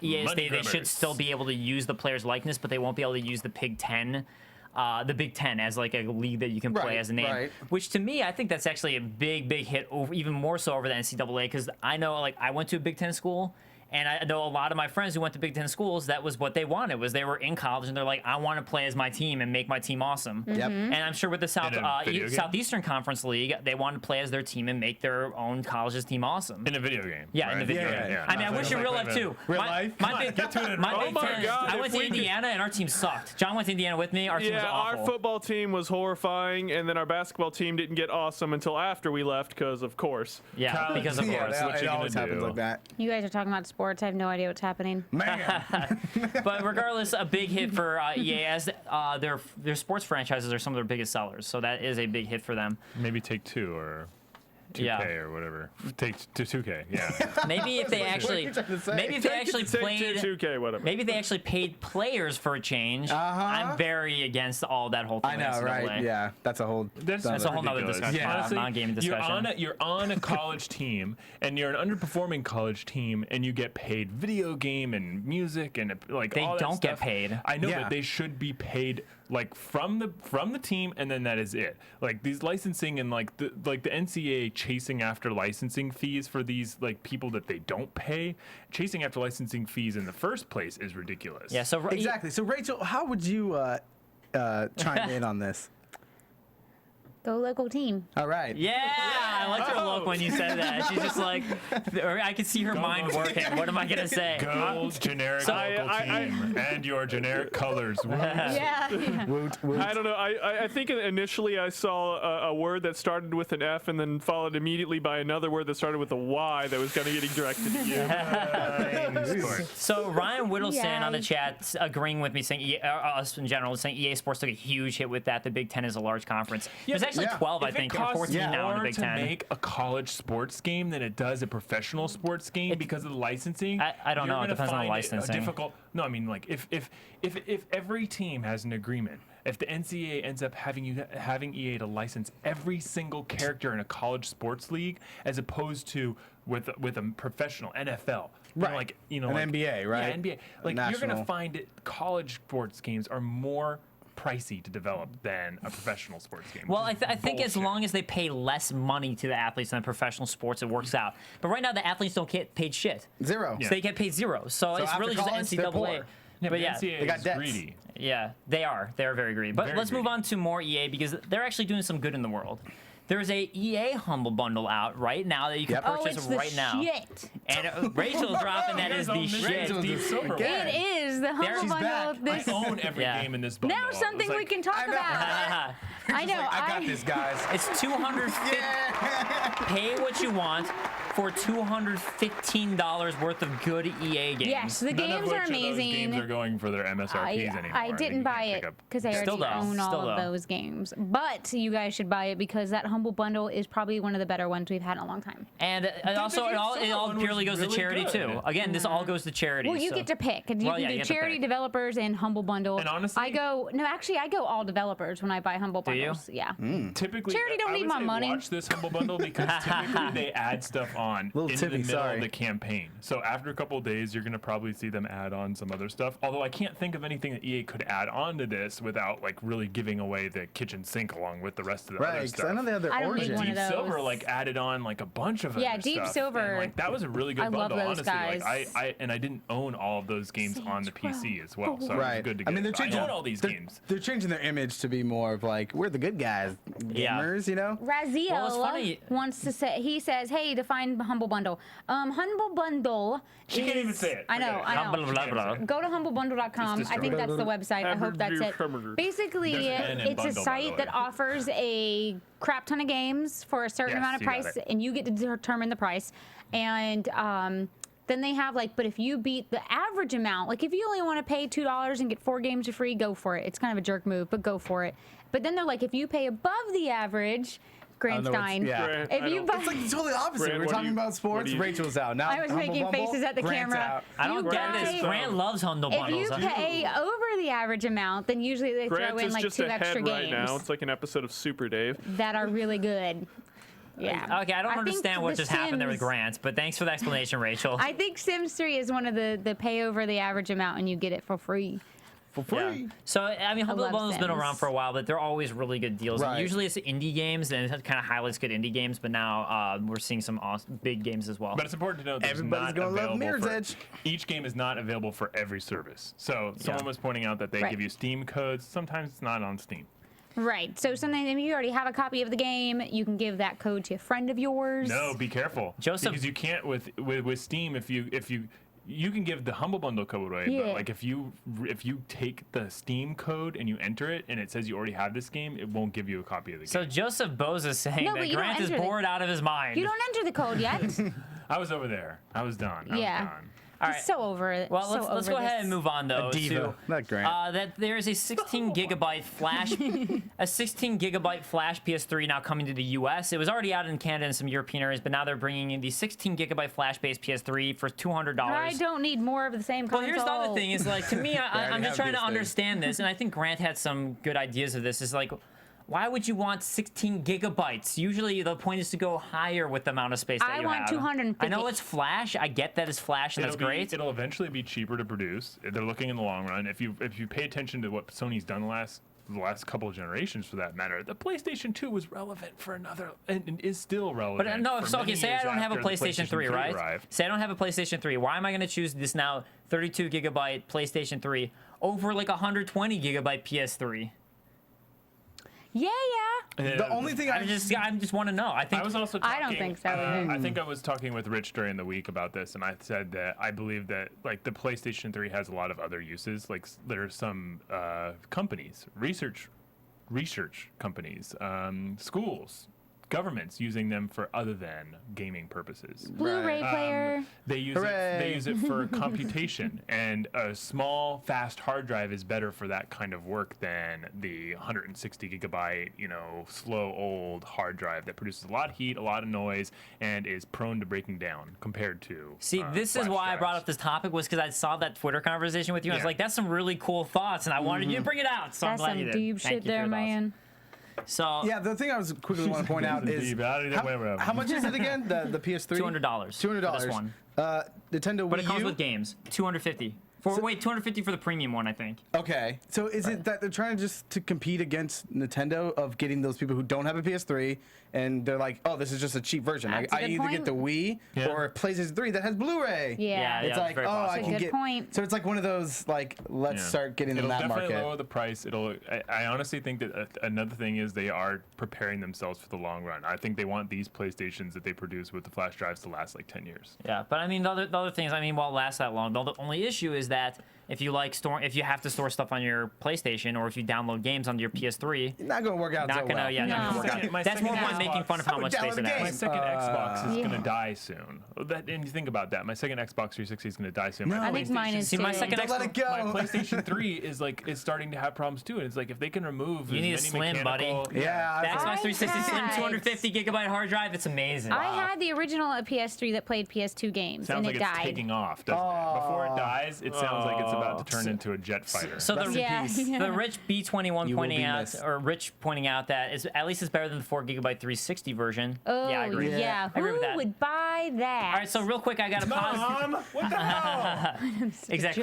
EA stated they should grabbers. still be able to use the player's likeness, but they won't be able to use the Big Ten as like a league that you can play Right, as a name. right. Which to me, I think that's actually a big hit over, even more so over the NCAA, because I know like I went to a Big Ten school. And I know a lot of my friends who went to Big Ten schools, that was what they wanted, was they were in college and they're like, I want to play as my team and make my team awesome. Yep. And I'm sure with the Southeastern Conference League, they want to play as their team and make their own college's team awesome. In a video game. Yeah, right? in the video game. Yeah. I mean, I wish in real life too. Real life? My Big Ten, I went to we Indiana and our team sucked. John went to Indiana with me. Our team was awful. Our football team was horrifying, and then our basketball team didn't get awesome until after we left, because of course. Yeah, because of course. It always happens like that. You guys are talking about sports. I have no idea what's happening. Man. But regardless, a big hit for EA, as their sports franchises are some of their biggest sellers. So that is a big hit for them. Maybe Take Two or 2K or whatever. Take to 2K. Yeah. Maybe if they actually, maybe if they actually played 2K, whatever. Maybe they actually paid players for a change. I'm very against all that whole thing. I know, right? Yeah, that's a whole. That's a whole nother discussion. Yeah. Honestly, non-gaming discussion. You're on a college team, and you're an underperforming college team, and you get paid video game and music and like they all that don't stuff. get paid. I know, but they should be paid like from the team, and then that is it. Like these licensing and like the NCAA chasing after licensing fees for these like people that they don't pay. Chasing after licensing fees in the first place is ridiculous. Yeah. So exactly. So Rachel, how would you chime in on this? Go local team. All right. Yeah, I liked her look when you said that. She's just like, I could see her mind working. What am I gonna say? Go generic local team and your generic colors. Yeah. Woot, woot. I don't know. I think initially I saw a word that started with an F and then followed immediately by another word that started with a Y that was kind of getting directed at you. So Ryan Whittleston on the chat agreeing with me, saying us in general, saying EA Sports took a huge hit with that. The Big Ten is a large conference. There's actually 12, I think, or 14 now in the Big Ten. To make a college sports game than it does a professional sports game because of the licensing. I don't know. It depends on the licensing. Difficult. No, I mean like if every team has an agreement. If the NCAA ends up having EA to license every single character in a college sports league, as opposed to with a professional NFL, right? An NBA, right? Yeah, NBA. Like National. you're gonna find college sports games are more pricey to develop than a professional sports game. Well, I think as long as they pay less money to the athletes than professional sports, it works out. But right now, the athletes don't get paid shit. Zero. So they get paid zero. So it's really just college, NCAA. Yeah, but yeah, NCAA they got is debts. greedy. Yeah, they are. They are very greedy. But let's move on to more EA because they're actually doing some good in the world. There's a EA Humble Bundle out right now that you can purchase right now. Shit. And Rachel dropping that is the shit. It is the Humble Bundle. I own every game in this bundle. Now something we can talk about. I know. I got this, guys. It's $250. Pay what you want for $215 worth of good EA games. Yes, the games are amazing. Those games are going for their MSRPs anymore. I didn't buy it because I already own all of those games. But you guys should buy it because that Humble Bundle is probably one of the better ones we've had in a long time. And also, it all purely goes to charity too. Again, this all goes to charity. Well, you get to pick. You can do charity, developers, and Humble Bundle. And honestly, I go all developers when I buy Humble Bundles. Do you? Yeah. Typically, charity don't need my money. Watch this Humble Bundle because typically they add stuff on in the middle of the campaign. So after a couple of days, you're gonna probably see them add on some other stuff. Although I can't think of anything that EA could add on to this without like really giving away the kitchen sink along with the rest of the other stuff. I know they have their origin. Deep Silver like added on like a bunch of other Deep stuff. Silver. And, like that was a really good I bundle. love those honestly, guys. like I didn't own all of those games on the PC as well, so it was good to get. I mean, they're changing I own all these games. They're changing their image to be more of like we're the good guys, gamers. You know. Raziel wants to say. He says, "Hey, define Humble Bundle. Humble Bundle. She can't even say it. I know. Go to humblebundle.com. I think that's the website. I hope that's it. Basically, it's a site that offers a crap ton of games for a certain amount of price, and you get to determine the price. And then they have but if you beat the average amount, like if you only want to pay $2 and get 4 games for free, go for it. It's kind of a jerk move, but go for it. But then they're like, if you pay above the average, Grantstein. If you buy, it's like totally opposite. Grant, we're talking about sports. Rachel's out now. I was making faces at the camera. I don't get this. Grant loves Humble Bundles. If you pay over the average amount, then usually they throw in like 2 extra games. Right now. It's like an episode of Super Dave that are really good. Yeah. Okay, I don't understand what just happened there with Grant, but thanks for the explanation, Rachel. I think Sims 3 is one of the pay over the average amount and you get it for free. for free. Yeah. So I mean, Humble Bundle's been around for a while, but they're always really good deals. Right. Usually it's indie games, and it kind of highlights good indie games. But now we're seeing some awesome, big games as well. But it's important to note that Everybody's gonna love Mirror's Edge. Each game is not available for every service. So someone was pointing out that they give you Steam codes. Sometimes it's not on Steam. Right. So sometimes if you already have a copy of the game, you can give that code to a friend of yours. No, be careful, Joseph. because you can't with Steam if you can give the Humble Bundle code away, but like if you take the Steam code and you enter it and it says you already have this game, it won't give you a copy of the game. So Joseph Bose is saying that Grant is bored out of his mind. You don't enter the code yet. I was over there. I was done. I was done. All right. So over it. Well, let's go ahead and move on though. A diva. Not Grant. That there is a 16 gigabyte flash, a 16 gigabyte Flash PS3 now coming to the U.S. It was already out in Canada and some European areas, but now they're bringing in the 16 gigabyte Flash-based PS3 for $200. I don't need more of the same console. Well, here's the other thing: is like to me, I'm just trying to understand this, and I think Grant had some good ideas of this. Is like, why would you want 16 gigabytes? Usually the point is to go higher with the amount of space that you have. I want 250. I know it's Flash. I get that it's Flash, and that's great. It'll eventually be cheaper to produce. They're looking in the long run. If you pay attention to what Sony's done the last couple of generations, for that matter, the PlayStation 2 was relevant for another, and is still relevant. But no, so okay, say I don't have a PlayStation 3, right? Arrived. Say I don't have a PlayStation 3. Why am I going to choose this now 32 gigabyte PlayStation 3 over like 120 gigabyte PS3? Yeah. The only thing I just want to know. I was also talking, I don't think so. I think I was talking with Rich during the week about this, and I said that I believe that like the PlayStation 3 has a lot of other uses. Like there are some companies, research companies, schools, governments using them for other than gaming purposes. Blu-ray player. They use it for computation, and a small, fast hard drive is better for that kind of work than the 160 gigabyte, slow old hard drive that produces a lot of heat, a lot of noise, and is prone to breaking down compared to. See, this is why I brought up this topic, was because I saw that Twitter conversation with you. And I was like, that's some really cool thoughts, and I wanted you to bring it out. So That's I'm glad you did. some deep shit there, man. So yeah, the thing I was quickly want to point out is how much is it again? The PS3. $200. $200. This one. Nintendo Wii But it comes U? with games. $250. $250 for the premium one, I think. Okay, so is it that they're trying to compete against Nintendo of getting those people who don't have a PS3, and they're like, oh, this is just a cheap version. I either get the Wii or a PlayStation 3 that has Blu-ray. Yeah, it's like, oh, I can get. Point. So it's like one of those like, let's start getting in that market. It'll definitely lower the price. I honestly think that another thing is they are preparing themselves for the long run. I think they want these PlayStations that they produce with the flash drives to last like 10 years. Yeah, but I mean, the other things, while it lasts that long, the only issue is that if you have to store stuff on your PlayStation, or if you download games onto your PS3, not gonna work out. Not gonna work out. That's more fun making fun of how much space it has. My second Xbox is gonna die soon. And you think about that, my second Xbox 360 is gonna die soon. I think mine is. See, my second Don't let it go. My PlayStation 3 is starting to have problems too. And it's like, if they can remove, you need a slim, buddy. Yeah, the Xbox 360 Slim 250 gigabyte hard drive. It's amazing. I had the original PS3 that played PS2 games, sounds and like it it's died. taking off, doesn't it? Before it dies, it sounds like it's about to turn into a jet fighter. So the Rich B21 pointing out that at least it's better than the 4 gigabyte 360 version. Oh, yeah, I agree. Yeah. I agree with that. Who would buy that? All right, so real quick, I got a pause. Mom, what the hell? Exact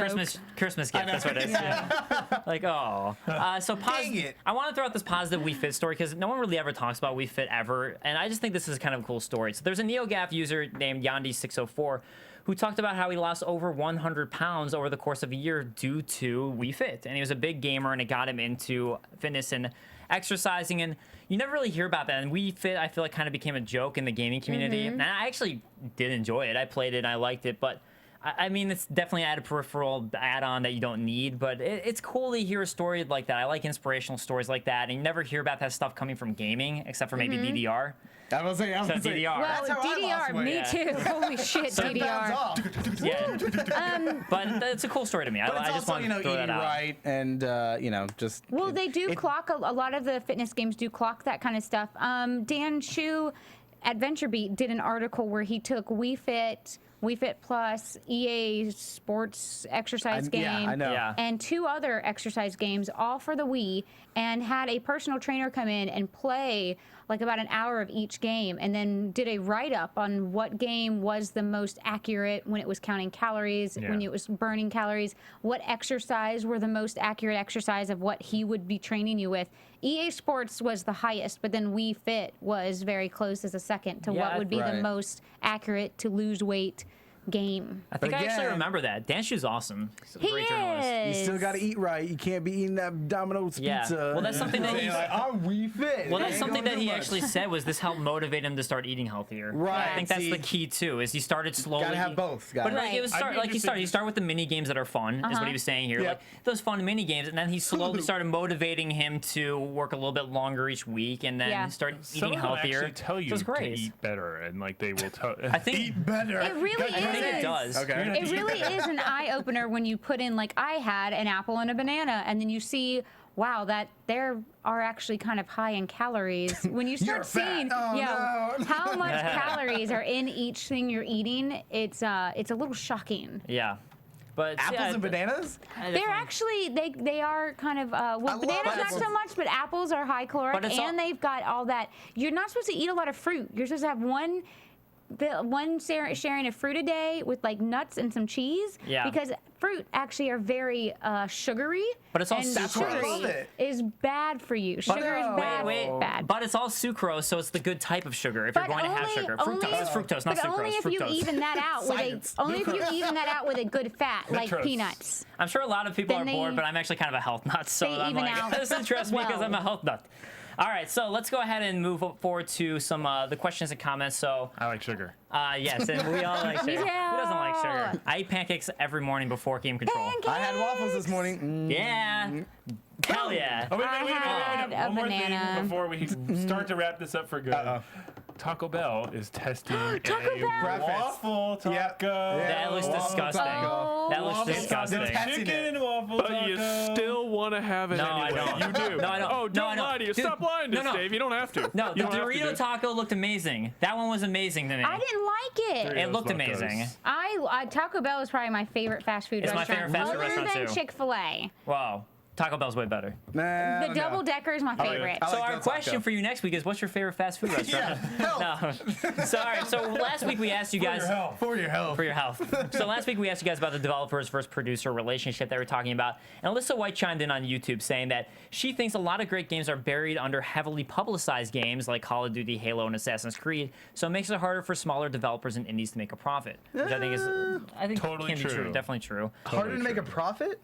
Christmas gift. That's what it is. Yeah. Like, oh. So I want to throw out this positive Wii Fit story, because no one really ever talks about Wii Fit ever, and I just think this is kind of a cool story. So there's a NeoGAF user named Yandi604 who talked about how he lost over 100 pounds over the course of a year due to Wii Fit. And he was a big gamer, and it got him into fitness and exercising, and you never really hear about that. And Wii Fit, I feel like, kind of became a joke in the gaming community. And I actually did enjoy it. I played it, and I liked it, but I mean, it's definitely a peripheral add-on that you don't need, but it's cool to hear a story like that. I like inspirational stories like that, and you never hear about that stuff coming from gaming, except for maybe DDR. I was saying, DDR. Well, DDR, me too. Holy shit, DDR. Yeah. But it's a cool story to me. I just want to throw that out. Right, and just. Well, they do clock a lot of the fitness games do clock that kind of stuff. Dan Shu at VentureBeat did an article where he took Wii Fit Wii Fit Plus, EA Sports exercise game, I know. Yeah. and 2 other exercise games, all for the Wii, and had a personal trainer come in and play like about an hour of each game, and then did a write-up on what game was the most accurate when it was counting calories, when it was burning calories, what exercise were the most accurate exercise of what he would be training you with. EA Sports was the highest, but then Wii Fit was very close as a second to what would be the most accurate to lose weight game. I think I actually remember that. Dan Shu's awesome. He's a great journalist. You still got to eat right. You can't be eating that Domino's pizza. Well, that's something that he's like, I'm Wii Fit. Well, that's something that he actually said was this helped motivate him to start eating healthier. Right. I think that's the key too. Is he started slowly. Gotta have both. But like it was he started with the mini games that are fun. Is what he was saying here. Like those fun mini games, and then he slowly started motivating him to work a little bit longer each week, and then start eating healthier. Actually tell you to eat better, and like they will tell. I think eat better. It really is. I think it does. Okay. It really is an eye-opener when you put in, like I had, an apple and a banana, and then you see, wow, that there are actually kind of high in calories. When you start seeing how much calories are in each thing you're eating, it's a little shocking. Yeah. But apples and bananas? They're actually they are kind of well, bananas not so much, but apples are high caloric, and they've got all that. You're not supposed to eat a lot of fruit. You're supposed to have one sharing of fruit a day with like nuts and some cheese. Yeah. Because fruit actually are very sugary. But it's all sugar is bad for you. Sugar is bad. But it's all sucrose, so it's the good type of sugar if you're going to have sugar. Fructose is fructose, not sucrose. But only if you even that out with a good fat, like peanuts. I'm sure a lot of people are bored, but I'm actually kind of a health nut, so I'm like, this interests me because I'm a health nut. All right, so let's go ahead and move forward to some the questions and comments. So I like sugar. Yes, and we all like sugar. Who doesn't like sugar? I eat pancakes every morning before game control. I had waffles this morning. Yeah. Hell yeah. Oh, wait. One more banana. thing before we start to wrap this up for good. Taco Bell is testing a waffle taco. That looks disgusting. That looks disgusting. Chicken and waffle taco. But you still want to have it anyway. I don't. You do. No, I don't. Oh, don't lie to you. Dude, Stop lying to us, Dave. You don't have to. No, the Dorito taco looked amazing. That one was amazing to me. I didn't like it. It looked amazing. Taco Bell is probably my favorite fast food restaurant. It's my favorite fast food restaurant other too. than Chick-fil-A. Wow. Taco Bell's way better. The double decker is my favorite. So our question for you next week is, what's your favorite fast food restaurant? Sorry. So last week we asked you guys For your health. So last week we asked you guys about the developers versus producer relationship that we're talking about, and Alyssa White chimed in on YouTube saying that she thinks a lot of great games are buried under heavily publicized games like Call of Duty, Halo, and Assassin's Creed. So it makes it harder for smaller developers and indies to make a profit, which I think totally can be true. Definitely true. Harder to make a profit?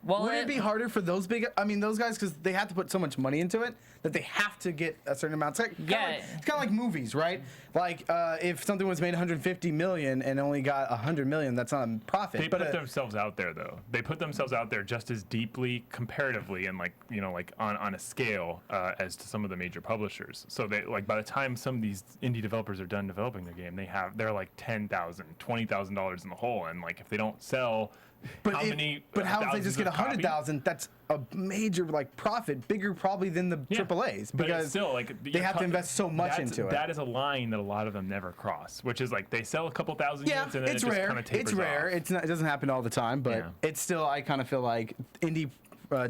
Well, would it be harder for those those guys, because they have to put so much money into it that they have to get a certain amount. It's kind of like movies, right? Like if something was made 150 million and only got 100 million, that's not a profit. They put themselves out there, though. They put themselves out there just as deeply, comparatively, and on a scale as to some of the major publishers. So they by the time some of these indie developers are done developing their game, they're like $10,000, $20,000 in the hole, and like if they don't sell. But how if they just get 100,000? That's a major profit, bigger probably than the AAA's, because still they have to invest so much into it. That is a line that a lot of them never cross, which is like they sell a couple thousand units and then it's it just rare. kind of tapers It's rare. off. It's not. It doesn't happen all the time, but it's still. I kind of feel like indie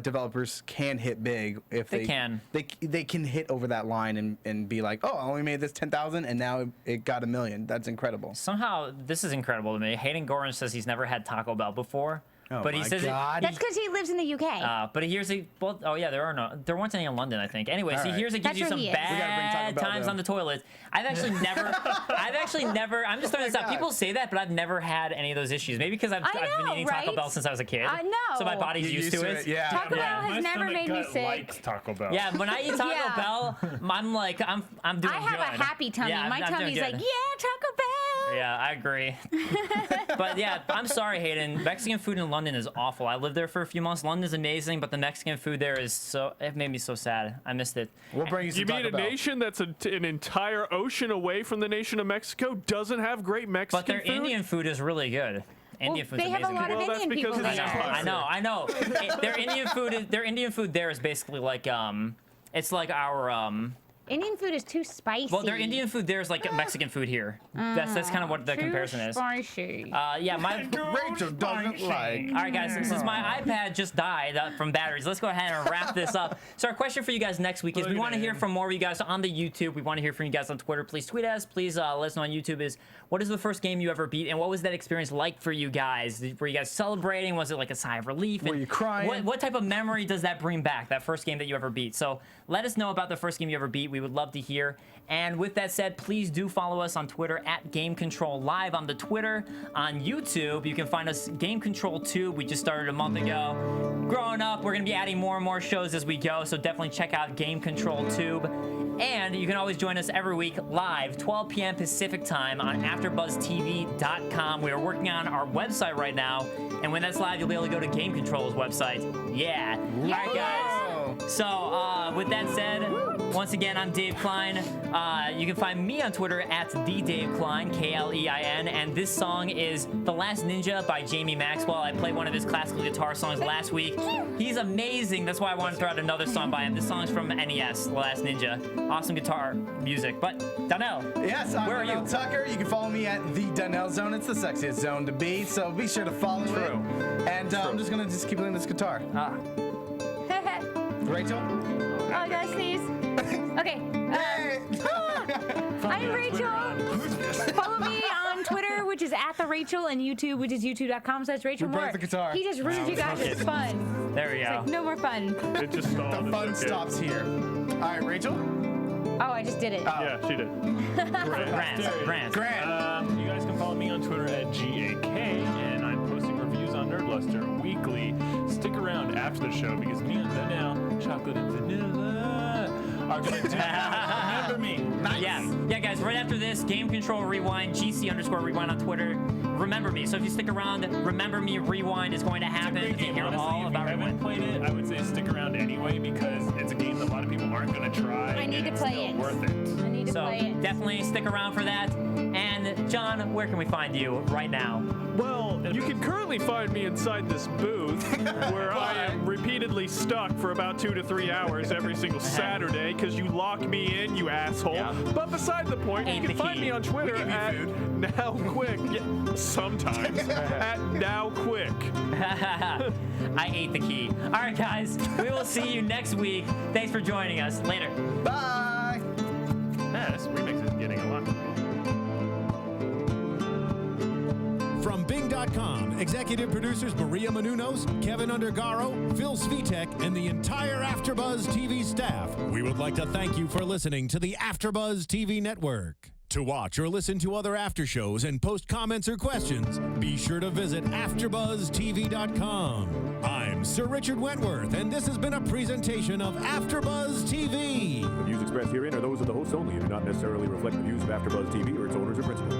developers can hit big if they can. They can hit over that line and be like, oh, I only made this 10,000 and now it got $1 million. That's incredible. Somehow this is incredible to me. Hayden Goran says he's never had Taco Bell before. Oh but he says that's because he lives in the UK. But here's there weren't any in London, I think. Anyways, right. Here's it gives you some bad times on the toilet. I've actually never. I'm just throwing this out. People say that, but I've never had any of those issues. Maybe because I've been eating Taco Bell since I was a kid. I know. So my body's used to it. Yeah. Taco Bell has never made me sick. Likes Taco Bell. Yeah, when I eat Taco Bell, I'm like I'm doing I have good. a happy tummy. Yeah, my tummy's like, yeah, Taco Bell. Yeah, I agree. But yeah, I'm sorry, Hayden. Mexican food in London is awful. I lived there for a few months. London is amazing, but the Mexican food there it made me so sad. I missed it. We'll bring you some You mean a nation that's an entire ocean away from the nation of Mexico doesn't have great Mexican food? But their Indian food is really good. Indian food's they have amazing. a lot of Indian people there. I know. Their Indian food there is basically like it's like our Indian food is too spicy. Well, their Indian food there's like Mexican food here. That's kind of what the comparison is. Spicy. Yeah, my Rachel doesn't like. All right, guys. Since my iPad just died from batteries, let's go ahead and wrap this up. So our question for you guys next week is: we want to hear from more of you guys on the YouTube. We want to hear from you guys on Twitter. Please tweet us. Please let us know on YouTube. Is what is the first game you ever beat, and what was that experience like for you guys? Were you guys celebrating? Was it like a sigh of relief? Were you crying? What type of memory does that bring back? That first game that you ever beat. So let us know about the first game you ever beat. We would love to hear. And with that said, please do follow us on Twitter at Game Control Live on the Twitter. On YouTube, you can find us Game Control Tube. We just started a month ago. Growing up, we're going to be adding more and more shows as we go, so definitely check out Game Control Tube. And you can always join us every week live, 12 p.m. Pacific time on AfterBuzzTV.com. We are working on our website right now, and when that's live, you'll be able to go to Game Control's website. Yeah. All right, guys. So, with that said, once again, I'm Dave Klein. You can find me on Twitter at @TheDaveKlein, Klein, and this song is The Last Ninja by Jamie Maxwell. I played one of his classical guitar songs last week. He's amazing. That's why I wanted to throw out another song by him. This song's from NES, The Last Ninja. Awesome guitar music. But, Donell, yes, I'm where are Donell you? Tucker. You can follow me at the Donell Zone. It's the sexiest zone to be, so be sure to follow it. And I'm just going to keep playing this guitar. Rachel? Oh, guys, sneeze. Okay. I'm Rachel. Follow me on Twitter, which is @TheRachel, and YouTube, which is youtube.com/Raychul Moore. the guitar. He just ruined you guys' fun. There we It's go. like, no more fun. It just stalled. The fun stops here. All right, Rachel? Oh, I just did it. Yeah, she did. Grant. You guys can follow me on Twitter at GAK, and I'm posting reviews on Nerdluster weekly. Stick around after the show because me and Donell, chocolate and vanilla, are going to do Remember Me. Nice. Yeah, guys, right after this, Game Control Rewind, GC_Rewind on Twitter. Remember Me. So if you stick around, Remember Me Rewind is going to happen. You can hear all about If you haven't played it, I would say stick around anyway because it's a game that a lot of people aren't going to try. I need to play it. Worth it. I need to So play it. definitely stick around for that. And John, where can we find you right now? Well, you can currently find me inside this booth where I am repeatedly stuck for about 2 to 3 hours every single Saturday because you lock me in, you asshole. Yeah. But beside the point, Ain't you can the find key. me on Twitter at NowQuick. Yeah, sometimes. At NowQuick. I ate the key. All right, guys, we will see you next week. Thanks for joining us. Later. Bye. Man, this remix is getting a lot. From Bing.com, executive producers Maria Menounos, Kevin Undergaro, Phil Svitek, and the entire AfterBuzz TV staff, we would like to thank you for listening to the AfterBuzz TV network. To watch or listen to other after shows and post comments or questions, be sure to visit AfterBuzzTV.com. I'm Sir Richard Wentworth, and this has been a presentation of AfterBuzz TV. The views expressed herein are those of the hosts only and do not necessarily reflect the views of AfterBuzz TV or its owners or principals.